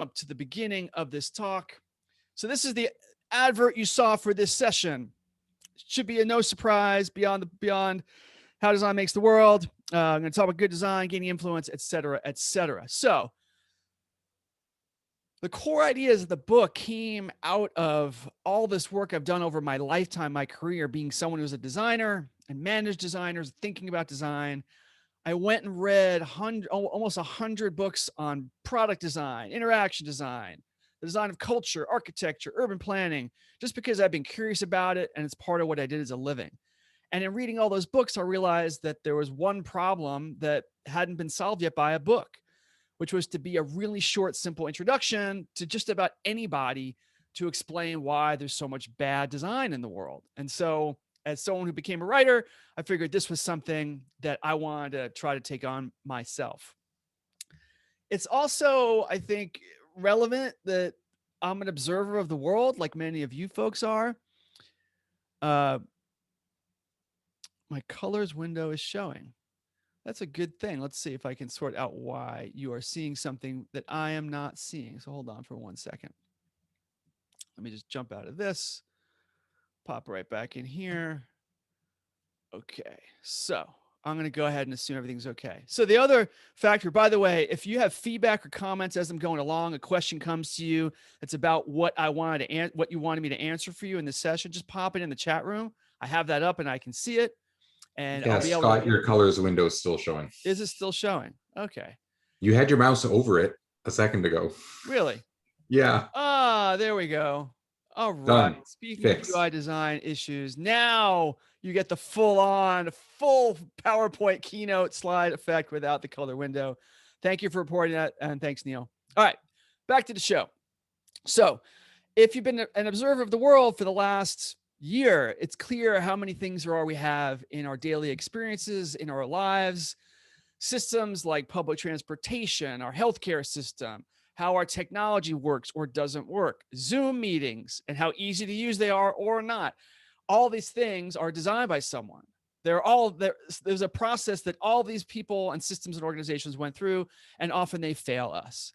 Up to the beginning of this talk. So this is the advert you saw for this session. Should be a no surprise beyond how design makes the world. I'm going to talk about good design, gaining influence, etc., etc. So the core ideas of the book came out of all this work I've done over my lifetime, my career, being someone who's a designer and managed designers, thinking about design. I went and read almost 100 books on product design, interaction design, the design of culture, architecture, urban planning, just because I've been curious about it and it's part of what I did as a living. And in reading all those books, I realized that there was one problem that hadn't been solved yet by a book, which was to be a really short, simple introduction to just about anybody to explain why there's so much bad design in the world. And so, as someone who became a writer, I figured this was something that I wanted to try to take on myself. It's also, I think, relevant that I'm an observer of the world, like many of you folks are. My colors window is showing. That's a good thing. Let's see if I can sort out why you are seeing something that I am not seeing. So hold on for 1 second. Let me just jump out of this, pop right back in here. Okay, so I'm going to go ahead and assume everything's okay. So the other factor, by the way, if you have feedback or comments as I'm going along, a question comes to you that's about what what you wanted me to answer for you in this session, just pop it in the chat room. I have that up and I can see it. And Yeah, I'll be able Scott, to. your colors window is still showing. Is it still showing? Okay. You had your mouse over it a second ago. Really? Yeah. There we go. All right. Done. Speaking Fixed. of UI design issues, now you get the full PowerPoint keynote slide effect without the color window. Thank you for reporting that. And thanks, Neil. All right. Back to the show. So if you've been an observer of the world for the last year, it's clear how many things there are we have in our daily experiences, in our lives, systems like public transportation, our healthcare system, how our technology works or doesn't work, Zoom meetings, and how easy to use they are or not. All these things are designed by someone. They're all there. There's a process that all these people and systems and organizations went through, and often they fail us.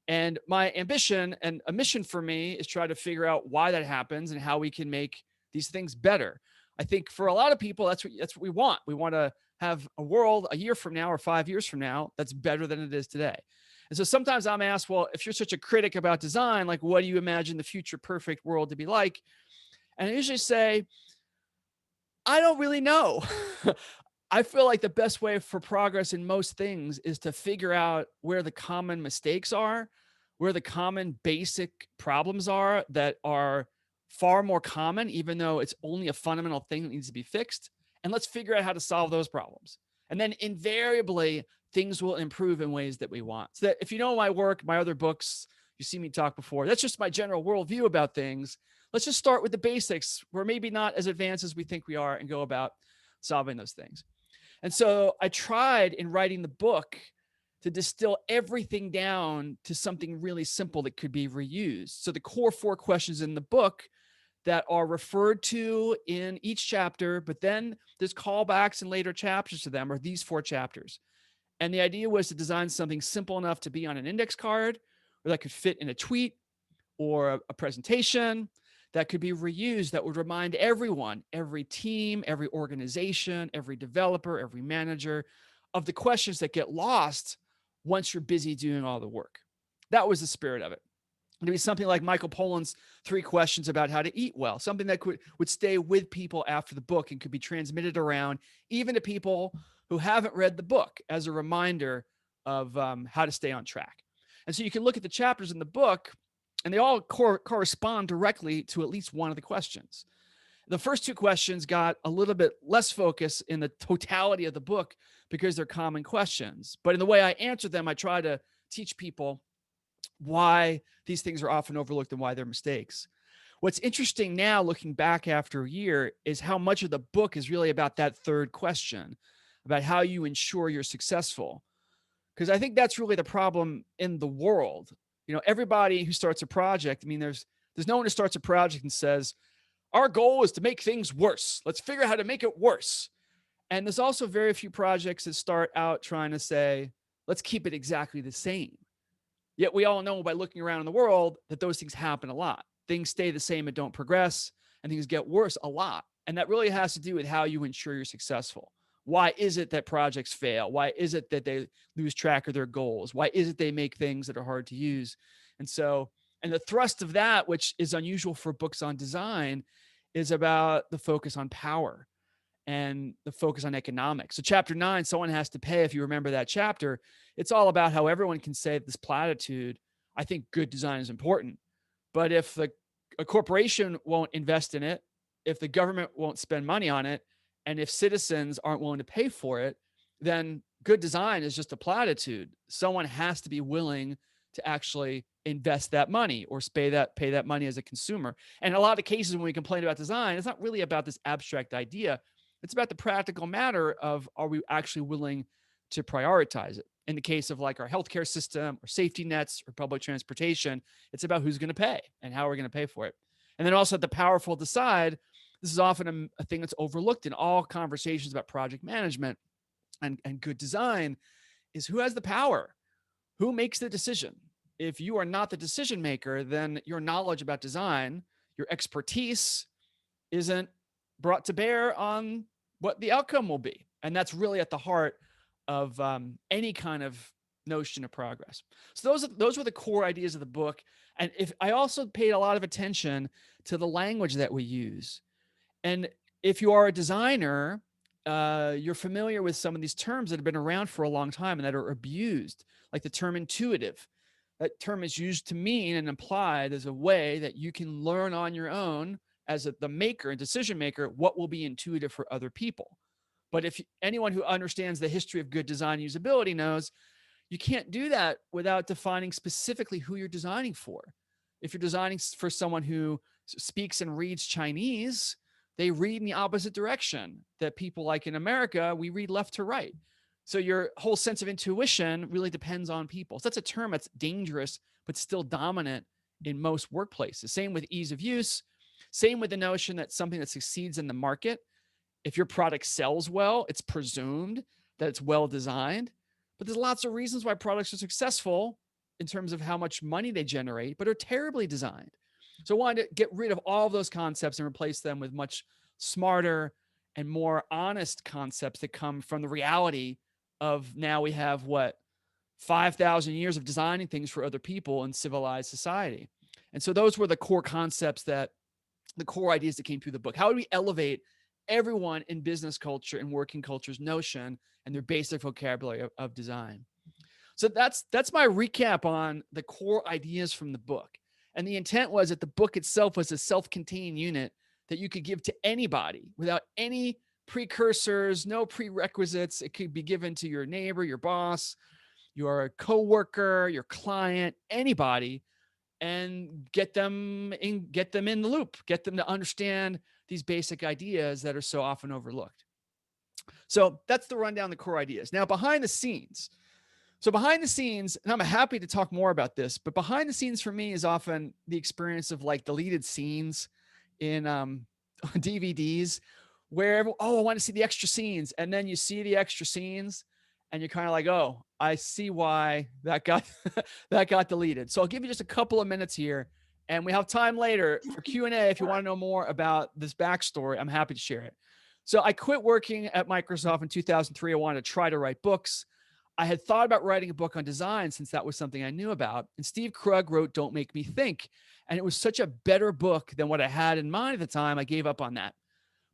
And my ambition and a mission for me is try to figure out why that happens and how we can make these things better. I think for a lot of people, that's what we want. We want to have a world a year from now or 5 years from now that's better than it is today. And so sometimes I'm asked, well, if you're such a critic about design, like what do you imagine the future perfect world to be like? And I usually say, I don't really know. I feel like the best way for progress in most things is to figure out where the common mistakes are, where the common basic problems are that are far more common, even though it's only a fundamental thing that needs to be fixed. And let's figure out how to solve those problems. And then invariably, things will improve in ways that we want. So that if you know my work, my other books, you see me talk before, that's just my general worldview about things. Let's just start with the basics. We're maybe not as advanced as we think we are and go about solving those things. And so I tried in writing the book to distill everything down to something really simple that could be reused. So the core 4 questions in the book that are referred to in each chapter, but then there's callbacks in later chapters to them, are these 4 chapters. And the idea was to design something simple enough to be on an index card, or that could fit in a tweet or a presentation, that could be reused, that would remind everyone, every team, every organization, every developer, every manager, of the questions that get lost once you're busy doing all the work. That was the spirit of it. It'd be something like Michael Pollan's 3 questions about how to eat well, something that would stay with people after the book and could be transmitted around, even to people who haven't read the book, as a reminder of how to stay on track. And so you can look at the chapters in the book, and they all correspond directly to at least one of the questions. The first 2 questions got a little bit less focus in the totality of the book because they're common questions. But in the way I answer them, I try to teach people why these things are often overlooked and why they're mistakes. What's interesting now, looking back after a year, is how much of the book is really about that 3rd question, about how you ensure you're successful. Because I think that's really the problem in the world. You know, everybody who starts a project, I mean, there's no one who starts a project and says, our goal is to make things worse. Let's figure out how to make it worse. And there's also very few projects that start out trying to say, let's keep it exactly the same. Yet we all know by looking around in the world that those things happen a lot. Things stay the same and don't progress, and things get worse a lot. And that really has to do with how you ensure you're successful. Why is it that projects fail? Why is it that they lose track of their goals? Why is it they make things that are hard to use? And so, and the thrust of that, which is unusual for books on design, is about the focus on power and the focus on economics. So chapter 9, someone has to pay. If you remember that chapter, it's all about how everyone can say this platitude, I think good design is important. But if a corporation won't invest in it, if the government won't spend money on it, and if citizens aren't willing to pay for it, then good design is just a platitude. Someone has to be willing to actually invest that money or pay that money as a consumer. And a lot of cases when we complain about design, it's not really about this abstract idea. It's about the practical matter of, are we actually willing to prioritize it? In the case of like our healthcare system or safety nets or public transportation, it's about who's going to pay and how we're going to pay for it. And then also the powerful decide. This is often a thing that's overlooked in all conversations about project management and good design, is who has the power? Who makes the decision? If you are not the decision maker, then your knowledge about design, your expertise isn't brought to bear on what the outcome will be. And that's really at the heart of any kind of notion of progress. So those were the core ideas of the book. And if I also paid a lot of attention to the language that we use. And if you are a designer, you're familiar with some of these terms that have been around for a long time and that are abused, like the term intuitive. That term is used to mean and implied as a way that you can learn on your own as the maker and decision maker what will be intuitive for other people. But if anyone who understands the history of good design usability knows you can't do that without defining specifically who you're designing for. If you're designing for someone who speaks and reads Chinese, they read in the opposite direction that people like in America, we read left to right. So your whole sense of intuition really depends on people. So that's a term that's dangerous, but still dominant in most workplaces. Same with ease of use. Same with the notion that something that succeeds in the market, if your product sells well, it's presumed that it's well designed. But there's lots of reasons why products are successful in terms of how much money they generate, but are terribly designed. So I wanted to get rid of all of those concepts and replace them with much smarter and more honest concepts that come from the reality of now we have 5,000 years of designing things for other people in civilized society. And so those were the core concepts, that the core ideas that came through the book. How do we elevate everyone in business culture and working culture's notion and their basic vocabulary of design? So that's my recap on the core ideas from the book. And the intent was that the book itself was a self-contained unit that you could give to anybody without any precursors, no prerequisites. It could be given to your neighbor, your boss, your coworker, your client, anybody, and get them in the loop, get them to understand these basic ideas that are so often overlooked. So that's the rundown, the core ideas. Now, behind the scenes. So behind the scenes, and I'm happy to talk more about this, but behind the scenes for me is often the experience of like deleted scenes in DVDs where, I want to see the extra scenes. And then you see the extra scenes and you're kind of like, oh, I see why that got that got deleted. So I'll give you just a couple of minutes here, and we have time later for Q&A. If you want to know more about this backstory, I'm happy to share it. So I quit working at Microsoft in 2003. I wanted to try to write books. I had thought about writing a book on design since that was something I knew about. And Steve Krug wrote Don't Make Me Think. And it was such a better book than what I had in mind at the time. I gave up on that.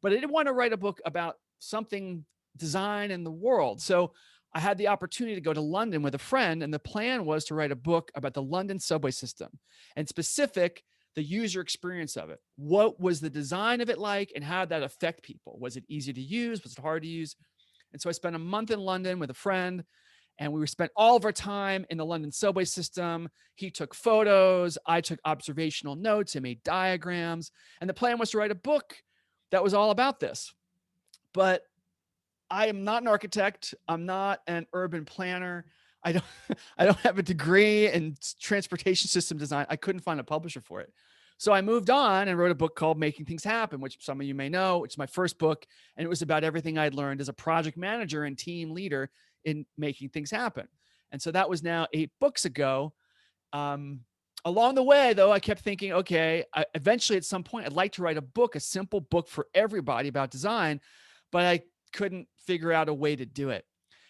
But I didn't want to write a book about something design in the world. So I had the opportunity to go to London with a friend. And the plan was to write a book about the London subway system, and specific, the user experience of it. What was the design of it like, and how did that affect people? Was it easy to use? Was it hard to use? And so I spent a month in London with a friend, and we spent all of our time in the London subway system. He took photos. I took observational notes and made diagrams. And the plan was to write a book that was all about this. But I am not an architect. I'm not an urban planner. I don't have a degree in transportation system design. I couldn't find a publisher for it. So I moved on and wrote a book called Making Things Happen, which some of you may know. It's my first book, and it was about everything I'd learned as a project manager and team leader in making things happen. And so that was now 8 books ago. Along the way, though, I kept thinking, okay, eventually at some point, I'd like to write a book, a simple book for everybody about design, but I couldn't figure out a way to do it.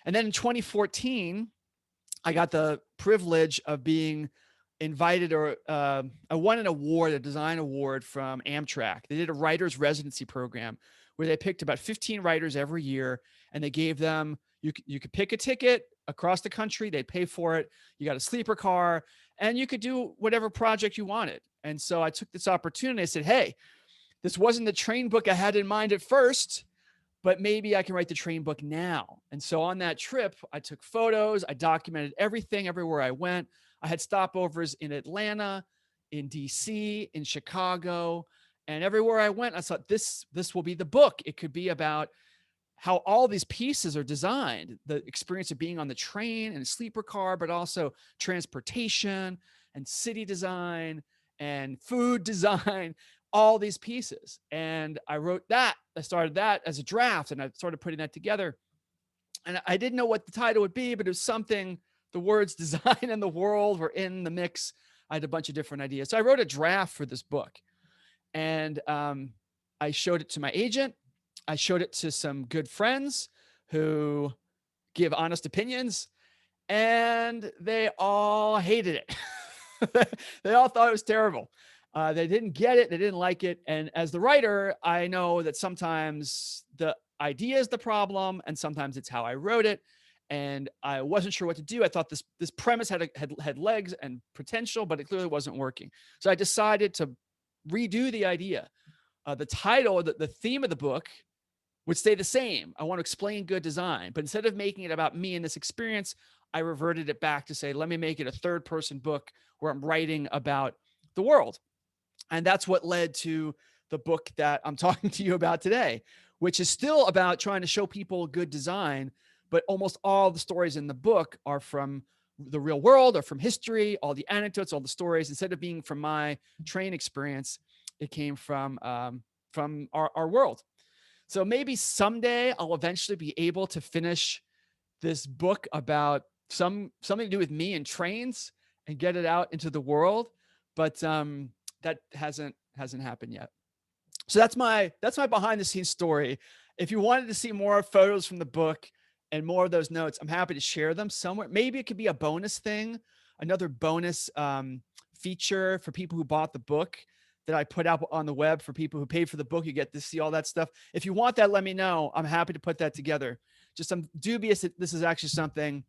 And then in 2014, I got the privilege of being invited, or I won an award, a design award from Amtrak. They did a writer's residency program where they picked about 15 writers every year, and they gave them, you could pick a ticket across the country, they'd pay for it. You got a sleeper car, and you could do whatever project you wanted. And so I took this opportunity. I said, hey, this wasn't the train book I had in mind at first, but maybe I can write the train book now. And so on that trip, I took photos, I documented everything everywhere I went. I had stopovers in Atlanta, in DC, in Chicago, and everywhere I went, I thought this will be the book. It could be about how all these pieces are designed, the experience of being on the train and a sleeper car, but also transportation and city design and food design, all these pieces. And I wrote that. I started that as a draft, and I started putting that together. And I didn't know what the title would be, but it was something, the words design and the world were in the mix. I had a bunch of different ideas. So I wrote a draft for this book, and I showed it to my agent. I showed it to some good friends who give honest opinions, and they all hated it. They all thought it was terrible. They didn't get it. They didn't like it. And as the writer, I know that sometimes the idea is the problem, and sometimes it's how I wrote it. And I wasn't sure what to do. I thought this premise had legs and potential, but it clearly wasn't working. So I decided to redo the idea. The title, the theme of the book would stay the same. I want to explain good design, but instead of making it about me and this experience, I reverted it back to say, let me make it a third-person book where I'm writing about the world. And that's what led to the book that I'm talking to you about today, which is still about trying to show people good design, but almost all the stories in the book are from the real world or from history, all the anecdotes, all the stories. Instead of being from my train experience, it came from our world. So maybe someday I'll eventually be able to finish this book about something to do with me and trains and get it out into the world. But that hasn't happened yet. So that's my behind the scenes story. If you wanted to see more photos from the book and more of those notes, I'm happy to share them somewhere. Maybe it could be a bonus thing, another bonus feature for people who bought the book that I put out on the web. For people who paid for the book, you get to see all that stuff. If you want that, let me know. I'm happy to put that together. Just I'm dubious that this is actually something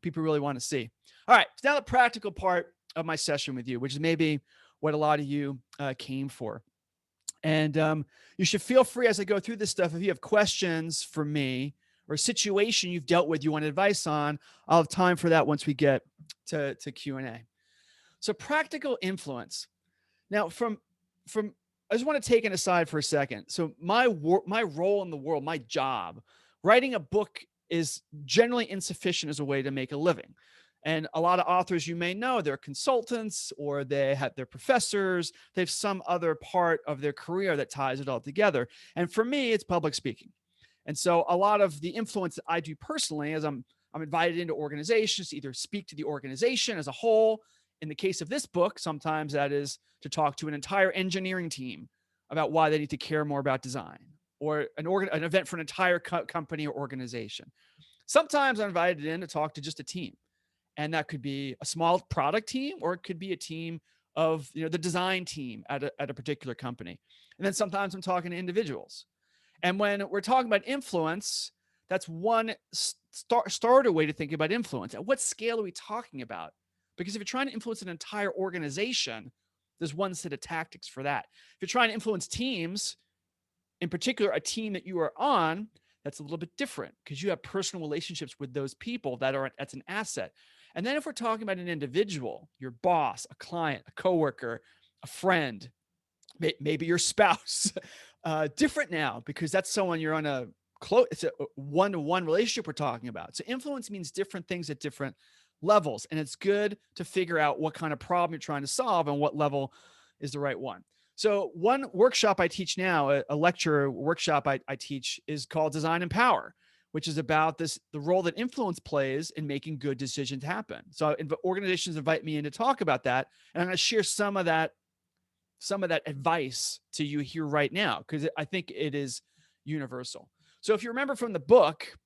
people really want to see. All right, so now the practical part of my session with you, which is maybe what a lot of you came for. And you should feel free as I go through this stuff. If you have questions for me or a situation you've dealt with, you want advice on, I'll have time for that once we get to Q&A. So practical influence. Now, I just want to take an aside for a second. So my role in the world, my job, writing a book is generally insufficient as a way to make a living. And a lot of authors, you may know, they're consultants or they're professors. They have some other part of their career that ties it all together. And for me, it's public speaking. And so a lot of the influence that I do personally is I'm invited into organizations to either speak to the organization as a whole. In the case of this book, sometimes that is to talk to an entire engineering team about why they need to care more about design, or an event for an entire company or organization. Sometimes I'm invited in to talk to just a team. And that could be a small product team, or it could be a team of, the design team at a particular company. And then sometimes I'm talking to individuals. And when we're talking about influence, that's one starter way to think about influence. At what scale are we talking about? Because if you're trying to influence an entire organization, there's one set of tactics for that. If you're trying to influence teams, in particular, a team that you are on, that's a little bit different because you have personal relationships with those people that's an asset. And then if we're talking about an individual, your boss, a client, a coworker, a friend, maybe your spouse, different now because that's someone you're on it's a one-to-one relationship we're talking about. So influence means different things at different levels. And it's good to figure out what kind of problem you're trying to solve and what level is the right one. So one workshop I teach now, a lecture workshop I teach, is called Design and Power, which is about the role that influence plays in making good decisions happen. So organizations invite me in to talk about that, and I'm going to share some of that advice to you here right now, because I think it is universal. So if you remember from the book,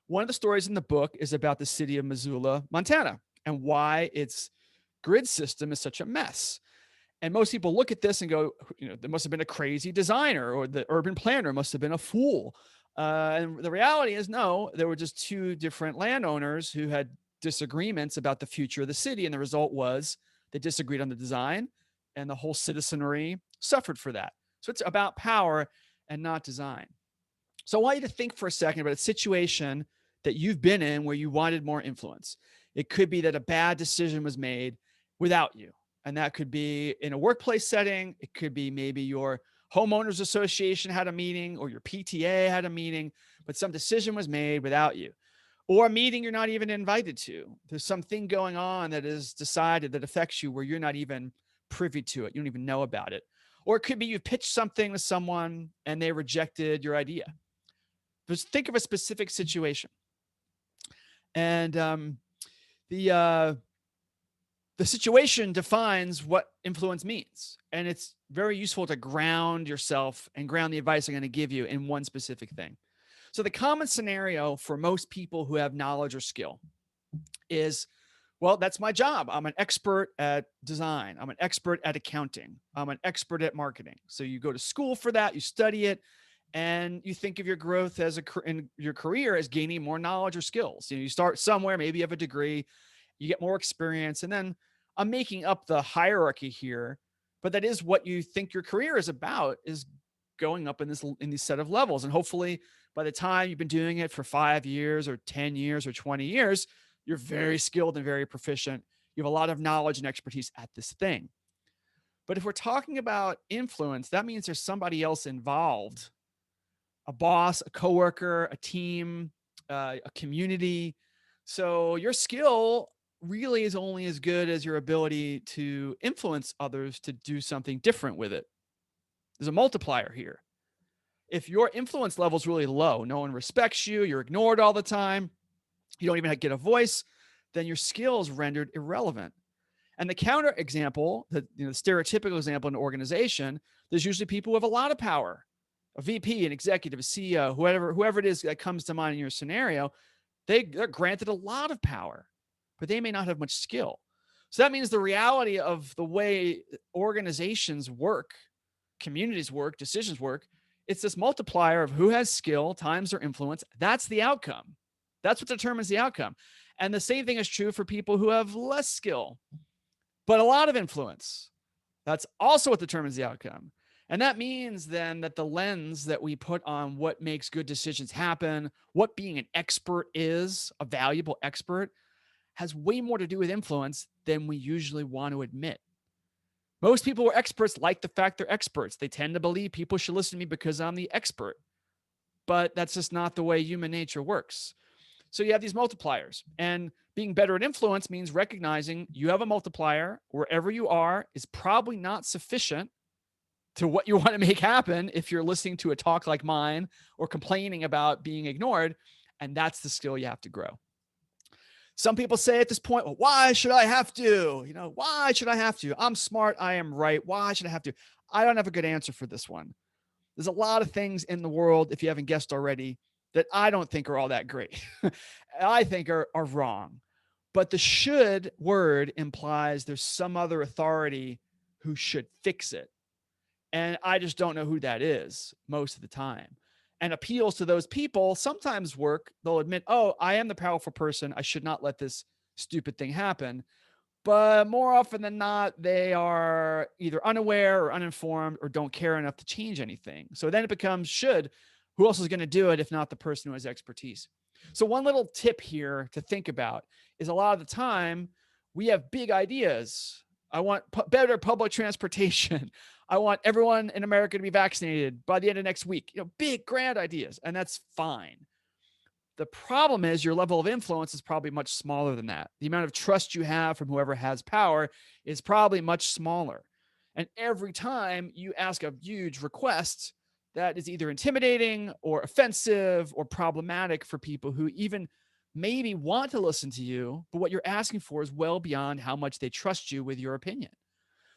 one of the stories in the book is about the city of Missoula, Montana, and why its grid system is such a mess. And most people look at this and go, there must have been a crazy designer, or the urban planner must have been a fool. And the reality is, no, there were just two different landowners who had disagreements about the future of the city. And the result was they disagreed on the design, and the whole citizenry suffered for that. So it's about power and not design. So I want you to think for a second about a situation that you've been in where you wanted more influence. It could be that a bad decision was made without you. And that could be in a workplace setting. It could be maybe your homeowners association had a meeting, or your PTA had a meeting, but some decision was made without you. Or a meeting you're not even invited to. There's something going on that is decided that affects you where you're not even privy to it. You don't even know about it. Or it could be you pitched something to someone and they rejected your idea. Just think of a specific situation. And the situation defines what influence means. And it's very useful to ground yourself and ground the advice I'm going to give you in one specific thing. So the common scenario for most people who have knowledge or skill is, well, that's my job. I'm an expert at design. I'm an expert at accounting. I'm an expert at marketing. So you go to school for that, you study it, and you think of your growth in your career as gaining more knowledge or skills. You start somewhere, maybe you have a degree, you get more experience, and then I'm making up the hierarchy here, but that is what you think your career is about, is going up in these set of levels. And hopefully by the time you've been doing it for 5 years or 10 years or 20 years, you're very skilled and very proficient. You have a lot of knowledge and expertise at this thing. But if we're talking about influence, that means there's somebody else involved, a boss, a coworker, a team, a community. So your skill really is only as good as your ability to influence others to do something different with it. There's a multiplier here. If your influence level is really low, no one respects you, you're ignored all the time, you don't even get a voice, then your skill is rendered irrelevant. And the counter example, the stereotypical example in an organization, there's usually people who have a lot of power, a VP, an executive, a CEO, whoever it is that comes to mind in your scenario. They're granted a lot of power, but they may not have much skill. So that means the reality of the way organizations work, communities work, decisions work, it's this multiplier of who has skill times their influence. That's the outcome. That's what determines the outcome. And the same thing is true for people who have less skill, but a lot of influence. That's also what determines the outcome. And that means then that the lens that we put on what makes good decisions happen, what being an expert is, a valuable expert, has way more to do with influence than we usually want to admit. Most people who are experts like the fact they're experts. They tend to believe people should listen to me because I'm the expert. But that's just not the way human nature works. So you have these multipliers, and being better at influence means recognizing you have a multiplier wherever you are is probably not sufficient to what you want to make happen if you're listening to a talk like mine or complaining about being ignored. And that's the skill you have to grow. Some people say at this point, well, why should I have to? Why should I have to? I'm smart. I am right. Why should I have to? I don't have a good answer for this one. There's a lot of things in the world, if you haven't guessed already, that I don't think are all that great. I think are wrong. But the should word implies there's some other authority who should fix it. And I just don't know who that is most of the time. And appeals to those people sometimes work. They'll admit, oh, I am the powerful person. I should not let this stupid thing happen. But more often than not, they are either unaware or uninformed or don't care enough to change anything. So then it becomes should. Who else is going to do it if not the person who has expertise? So one little tip here to think about is a lot of the time we have big ideas. I want better public transportation. I want everyone in America to be vaccinated by the end of next week. Big, grand ideas, and that's fine. The problem is your level of influence is probably much smaller than that. The amount of trust you have from whoever has power is probably much smaller. And every time you ask a huge request, that is either intimidating or offensive or problematic for people who even maybe want to listen to you, but what you're asking for is well beyond how much they trust you with your opinion.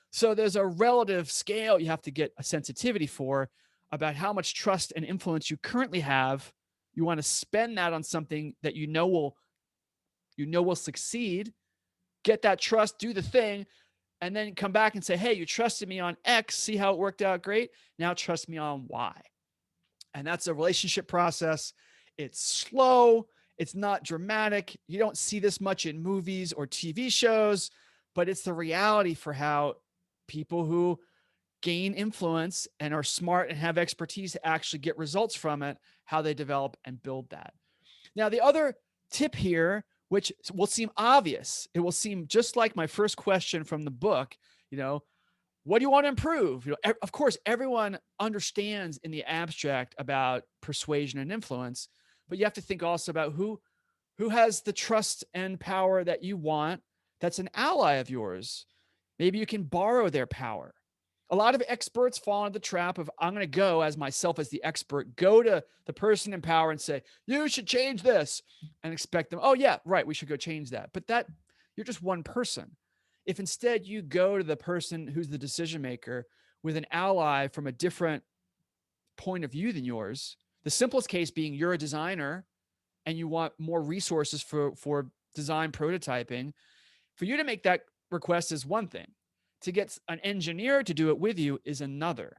So there's a relative scale you have to get a sensitivity for about how much trust and influence you currently have. You want to spend that on something that will succeed, get that trust, do the thing, and then come back and say, hey, you trusted me on X, see how it worked out great. Now trust me on Y. And that's a relationship process. It's slow. It's not dramatic. You don't see this much in movies or TV shows, but it's the reality for how people who gain influence and are smart and have expertise to actually get results from it, how they develop and build that. Now, the other tip here, which will seem obvious, it will seem just like my first question from the book, what do you want to improve? Of course, everyone understands in the abstract about persuasion and influence, but you have to think also about who has the trust and power that you want. That's an ally of yours. Maybe you can borrow their power. A lot of experts fall into the trap of, I'm going to go as myself as the expert, go to the person in power and say, you should change this, and expect them, oh yeah, right, we should go change that. But you're just one person. If instead you go to the person who's the decision maker with an ally from a different point of view than yours, the simplest case being you're a designer and you want more resources for design prototyping, for you to make that request is one thing. To get an engineer to do it with you is another.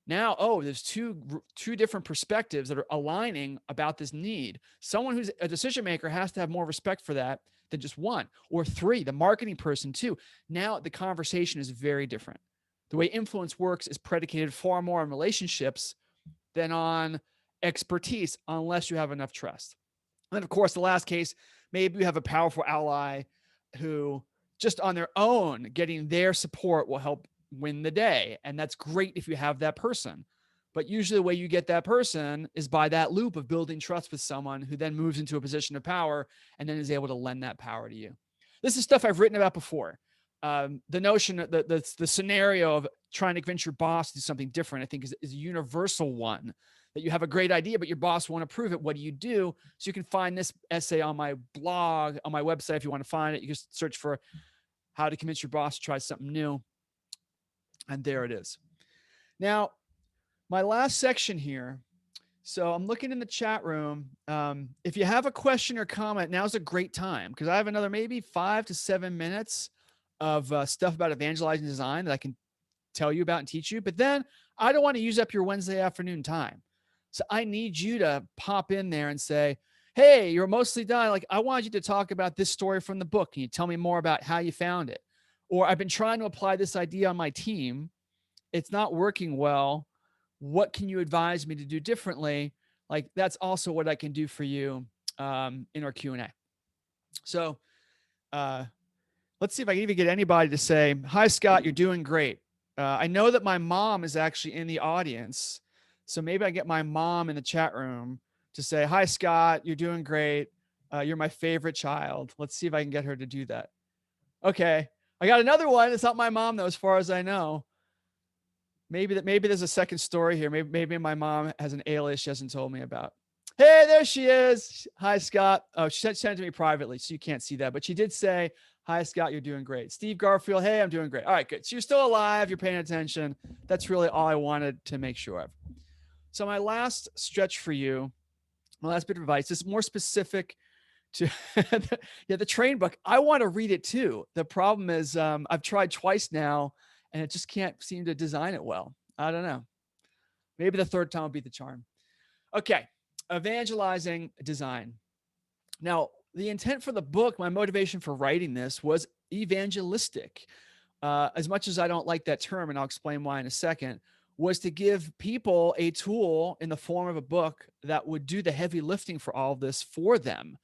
Now, there's two different perspectives that are aligning about this need. Someone who's a decision maker has to have more respect for that than just one, or three, the marketing person too. Now the conversation is very different. The way influence works is predicated far more on relationships than on expertise, unless you have enough trust. And then, of course, the last case, maybe you have a powerful ally who just on their own, getting their support will help win the day. And that's great if you have that person. But usually the way you get that person is by that loop of building trust with someone who then moves into a position of power and then is able to lend that power to you. This is stuff I've written about before. The notion, the scenario of trying to convince your boss to do something different, I think is a universal one. That you have a great idea, but your boss won't approve it. What do you do? So you can find this essay on my blog, on my website. If you want to find it, you just search for how to convince your boss to try something new. And there it is. Now, my last section here. So I'm looking in the chat room. If you have a question or comment, now's a great time because I have another maybe 5 to 7 minutes of stuff about evangelizing design that I can tell you about and teach you. But then I don't want to use up your Wednesday afternoon time. So I need you to pop in there and say, hey, you're mostly done. Like, I want you to talk about this story from the book. Can you tell me more about how you found it? Or I've been trying to apply this idea on my team. It's not working well. What can you advise me to do differently? Like, that's also what I can do for you in our Q&A. So let's see if I can even get anybody to say, hi, Scott, you're doing great. I know that my mom is actually in the audience. So maybe I get my mom in the chat room to say, hi, Scott, you're doing great. You're my favorite child. Let's see if I can get her to do that. Okay. I got another one. It's not my mom, though, as far as I know. Maybe there's a second story here. Maybe my mom has an alias she hasn't told me about. Hey, there she is. Hi, Scott. Oh, she sent it to me privately, so you can't see that. But she did say, hi, Scott, you're doing great. Steve Garfield, hey, I'm doing great. All right, good. So you're still alive. You're paying attention. That's really all I wanted to make sure of. So my last stretch for you, my last bit of advice is more specific to the train book. I want to read it too. The problem is I've tried twice now and it just can't seem to design it well. I don't know. Maybe the third time will be the charm. Okay. Evangelizing design. Now, the intent for the book, my motivation for writing this was evangelistic. As much as I don't like that term, and I'll explain why in a second, was to give people a tool in the form of a book that would do the heavy lifting for all of this for them,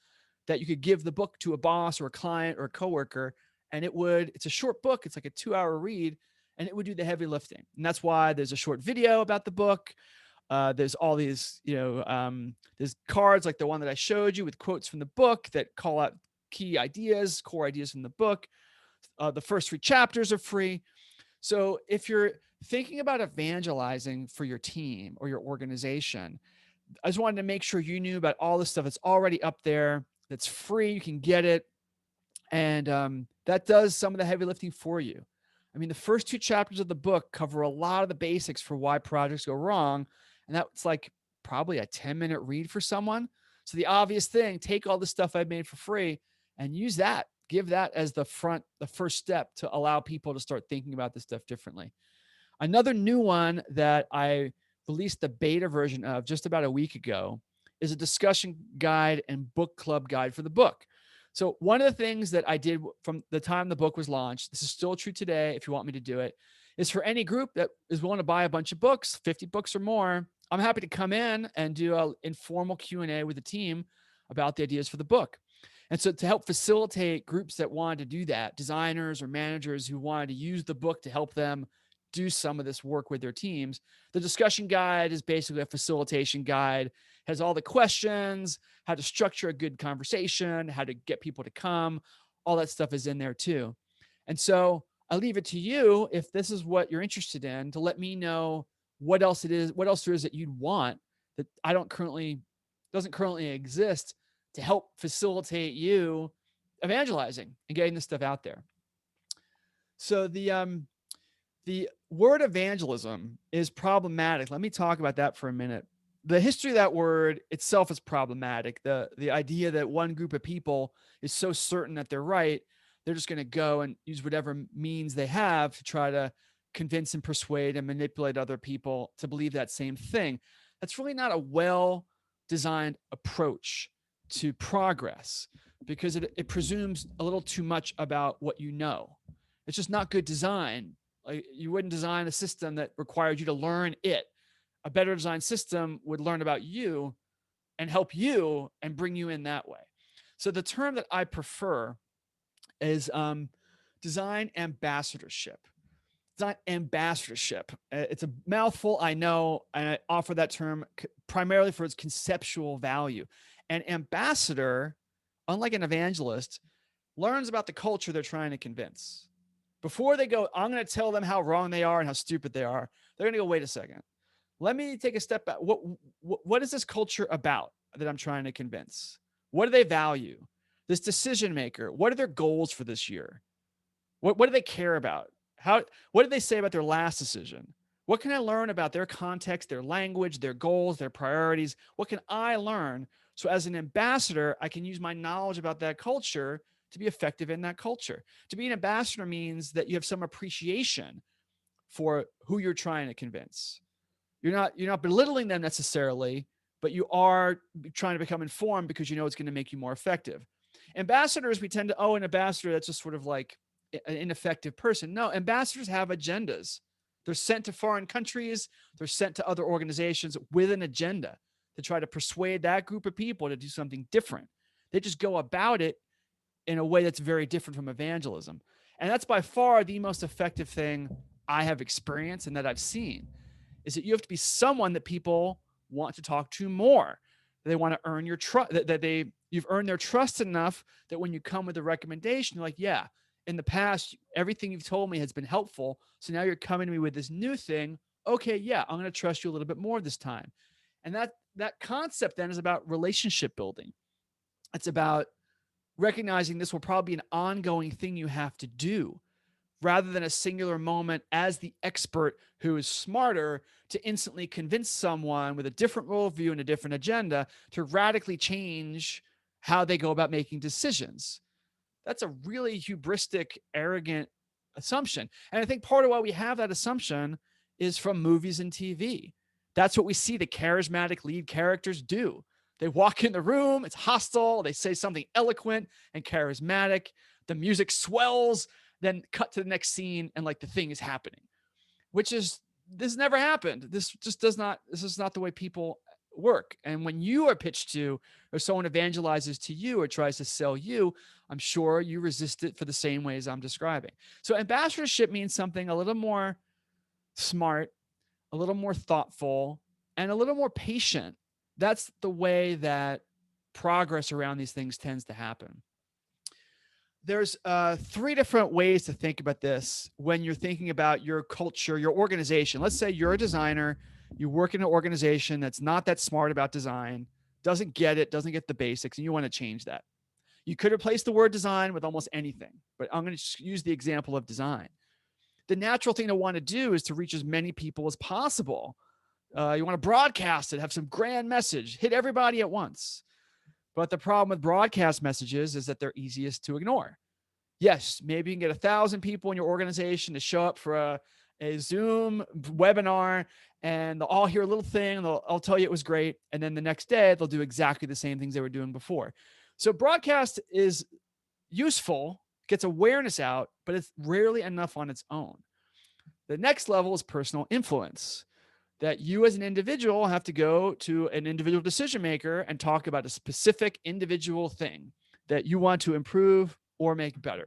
that you could give the book to a boss or a client or a coworker, and it's a short book. It's like a 2-hour read, and it would do the heavy lifting. And that's why there's a short video about the book. There's all these, there's cards like the one that I showed you with quotes from the book that call out key ideas, core ideas from the book. The first 3 chapters are free. So if you're thinking about evangelizing for your team or your organization, I just wanted to make sure you knew about all this stuff that's already up there, that's free. You can get it. And that does some of the heavy lifting for you. I mean, the first 2 chapters of the book cover a lot of the basics for why projects go wrong. And that's like probably a 10-minute read for someone. So the obvious thing, take all the stuff I've made for free and use that. Give that as the first step to allow people to start thinking about this stuff differently. Another new one that I released the beta version of just about a week ago is a discussion guide and book club guide for the book. So one of the things that I did from the time the book was launched, this is still true today if you want me to do it, is for any group that is willing to buy a bunch of books, 50 books or more, I'm happy to come in and do an informal Q&A with the team about the ideas for the book. And so to help facilitate groups that wanted to do that, designers or managers who wanted to use the book to help them do some of this work with their teams, the discussion guide is basically a facilitation guide, has all the questions, how to structure a good conversation, how to get people to come, all that stuff is in there too. And so I leave it to you, if this is what you're interested in, to let me know what else there is that you'd want that doesn't currently exist to help facilitate you evangelizing and getting this stuff out there. So the word evangelism is problematic. Let me talk about that for a minute. The history of that word itself is problematic. The idea that one group of people is so certain that they're right, they're just going to go and use whatever means they have to try to convince and persuade and manipulate other people to believe that same thing. That's really not a well-designed approach to progress, because it presumes a little too much about what you know. It's just not good design. Like, you wouldn't design a system that required you to learn it. A better designed system would learn about you and help you and bring you in that way. So the term that I prefer is design ambassadorship. Design ambassadorship. It's a mouthful, I know, and I offer that term primarily for its conceptual value. An ambassador, unlike an evangelist, learns about the culture they're trying to convince. Before they go, I'm going to tell them how wrong they are and how stupid they are, they're going to go, wait a second. Let me take a step back. What is this culture about that I'm trying to convince? What do they value? This decision maker, what are their goals for this year? What do they care about? What did they say about their last decision? What can I learn about their context, their language, their goals, their priorities? What can I learn? So as an ambassador, I can use my knowledge about that culture to be effective in that culture. To be an ambassador means that you have some appreciation for who you're trying to convince. You're not belittling them necessarily, but you are trying to become informed because you know it's going to make you more effective. Ambassadors, we tend to, an ambassador, that's just sort of like an ineffective person. No, ambassadors have agendas. They're sent to foreign countries. They're sent to other organizations with an agenda to try to persuade that group of people to do something different. They just go about it in a way that's very different from evangelism. And that's by far the most effective thing I have experienced and that I've seen, is that you have to be someone that people want to talk to more. They want to earn your trust, you've earned their trust enough that when you come with a recommendation, you're like, yeah, in the past, everything you've told me has been helpful. So now you're coming to me with this new thing. Okay, yeah, I'm going to trust you a little bit more this time. And that concept then is about relationship building. It's about recognizing this will probably be an ongoing thing you have to do, rather than a singular moment as the expert who is smarter to instantly convince someone with a different worldview and a different agenda to radically change how they go about making decisions. That's a really hubristic, arrogant assumption. And I think part of why we have that assumption is from movies and TV. That's what we see the charismatic lead characters do. They walk in the room, it's hostile, they say something eloquent and charismatic, the music swells, then cut to the next scene and like the thing is happening, this never happened. This is not the way people work. And when you are pitched to, or someone evangelizes to you or tries to sell you, I'm sure you resist it for the same ways I'm describing. So ambassadorship means something a little more smart, a little more thoughtful, and a little more patient. That's the way that progress around these things tends to happen. there's three different ways to think about this when you're thinking about your culture, your organization. Let's say you're a designer, you work in an organization that's not that smart about design, doesn't get it, doesn't get the basics, and you want to change that. You could replace the word design with almost anything, but I'm going to use the example of design. The natural thing to want to do is to reach as many people as possible. You want to broadcast it, have some grand message, hit everybody at once. But the problem with broadcast messages is that they're easiest to ignore. Yes, maybe you can get 1,000 people in your organization to show up for a Zoom webinar, and they'll all hear a little thing, and I'll tell you it was great. And then the next day, they'll do exactly the same things they were doing before. So broadcast is useful, gets awareness out, but it's rarely enough on its own. The next level is personal influence, that you as an individual have to go to an individual decision maker and talk about a specific individual thing that you want to improve or make better.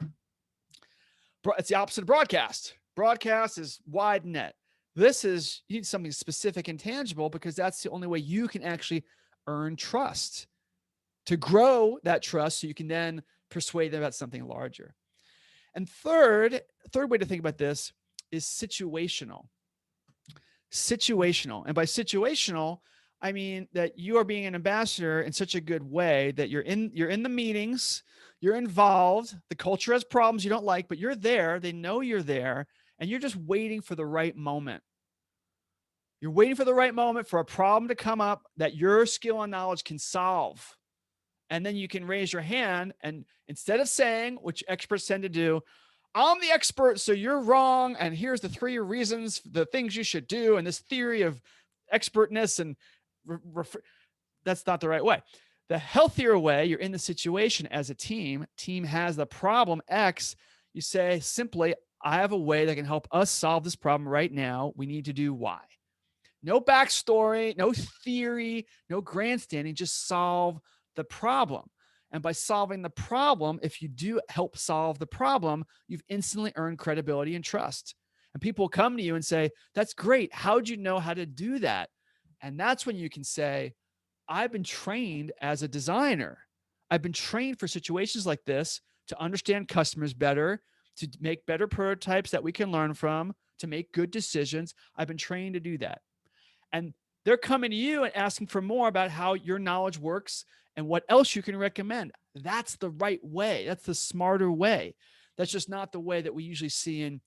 It's the opposite of broadcast. Broadcast is wide net. This is, you need something specific and tangible because that's the only way you can actually earn trust, to grow that trust so you can then persuade them about something larger. And third way to think about this is situational. Situational. And by situational, I mean that you are being an ambassador in such a good way that you're in the meetings, you're involved, the culture has problems you don't like, but you're there, they know you're there, and you're just waiting for the right moment. You're waiting for the right moment for a problem to come up that your skill and knowledge can solve. And then you can raise your hand, and instead of saying, which experts tend to do, I'm the expert, so you're wrong, and here's the 3 reasons, the things you should do, and this theory of expertness, and that's not the right way. The healthier way, you're in the situation as a team has the problem X, you say simply, I have a way that can help us solve this problem right now. We need to do Y. No backstory, no theory, no grandstanding, just solve the problem. And by solving the problem, if you do help solve the problem, you've instantly earned credibility and trust. And people will come to you and say, that's great. How'd you know how to do that? And that's when you can say, I've been trained as a designer. I've been trained for situations like this to understand customers better, to make better prototypes that we can learn from, to make good decisions. I've been trained to do that. And they're coming to you and asking for more about how your knowledge works and what else you can recommend. That's the right way. That's the smarter way. That's just not the way that we usually see in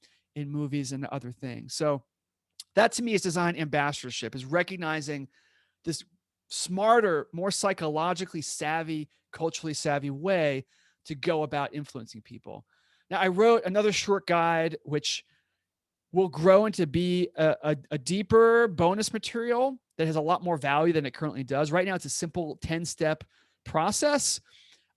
movies and other things. So that to me is design ambassadorship, is recognizing this smarter, more psychologically savvy, culturally savvy way to go about influencing people. Now, I wrote another short guide, which will grow into be a deeper bonus material that has a lot more value than it currently does. Right now, it's a simple 10-step process.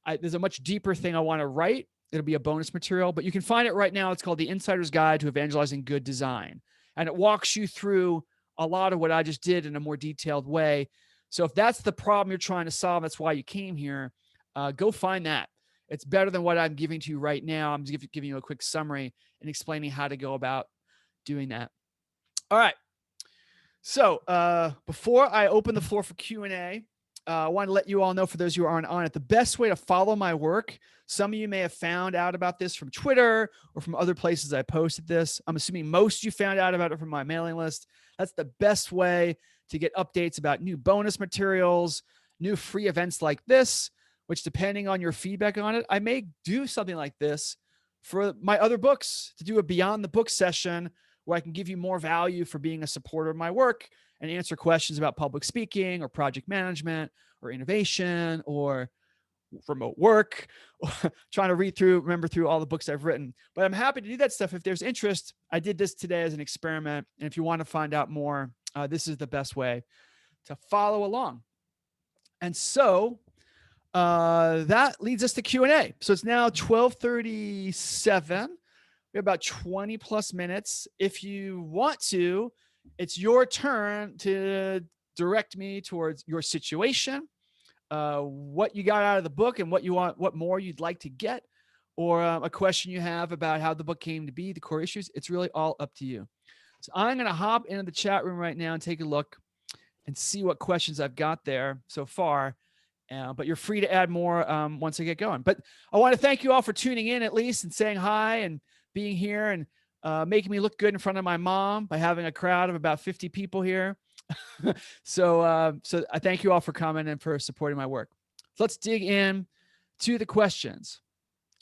There's a much deeper thing I want to write. It'll be a bonus material, but you can find it right now. It's called The Insider's Guide to Evangelizing Good Design. And it walks you through a lot of what I just did in a more detailed way. So if that's the problem you're trying to solve, that's why you came here, go find that. It's better than what I'm giving to you right now. I'm just giving you a quick summary and explaining how to go about doing that. All right. So before I open the floor for Q&A, I want to let you all know, for those who aren't on it, the best way to follow my work. Some of you may have found out about this from Twitter or from other places I posted this. I'm assuming most of you found out about it from my mailing list. That's the best way to get updates about new bonus materials, new free events like this, which, depending on your feedback on it, I may do something like this for my other books, to do a Beyond the Book session where I can give you more value for being a supporter of my work and answer questions about public speaking or project management or innovation or remote work, trying to remember through all the books I've written. But I'm happy to do that stuff if there's interest. I did this today as an experiment. And if you want to find out more, this is the best way to follow along. And so that leads us to Q&A. So it's now 12:37. We have about 20 plus minutes. If you want to, it's your turn to direct me towards your situation, what you got out of the book and what you want, what more you'd like to get, or a question you have about how the book came to be, the core issues. It's really all up to you. So I'm going to hop into the chat room right now and take a look and see what questions I've got there so far. But you're free to add more once I get going. But I want to thank you all for tuning in at least and saying hi and being here and making me look good in front of my mom by having a crowd of about 50 people here. So I thank you all for coming and for supporting my work. So let's dig in to the questions.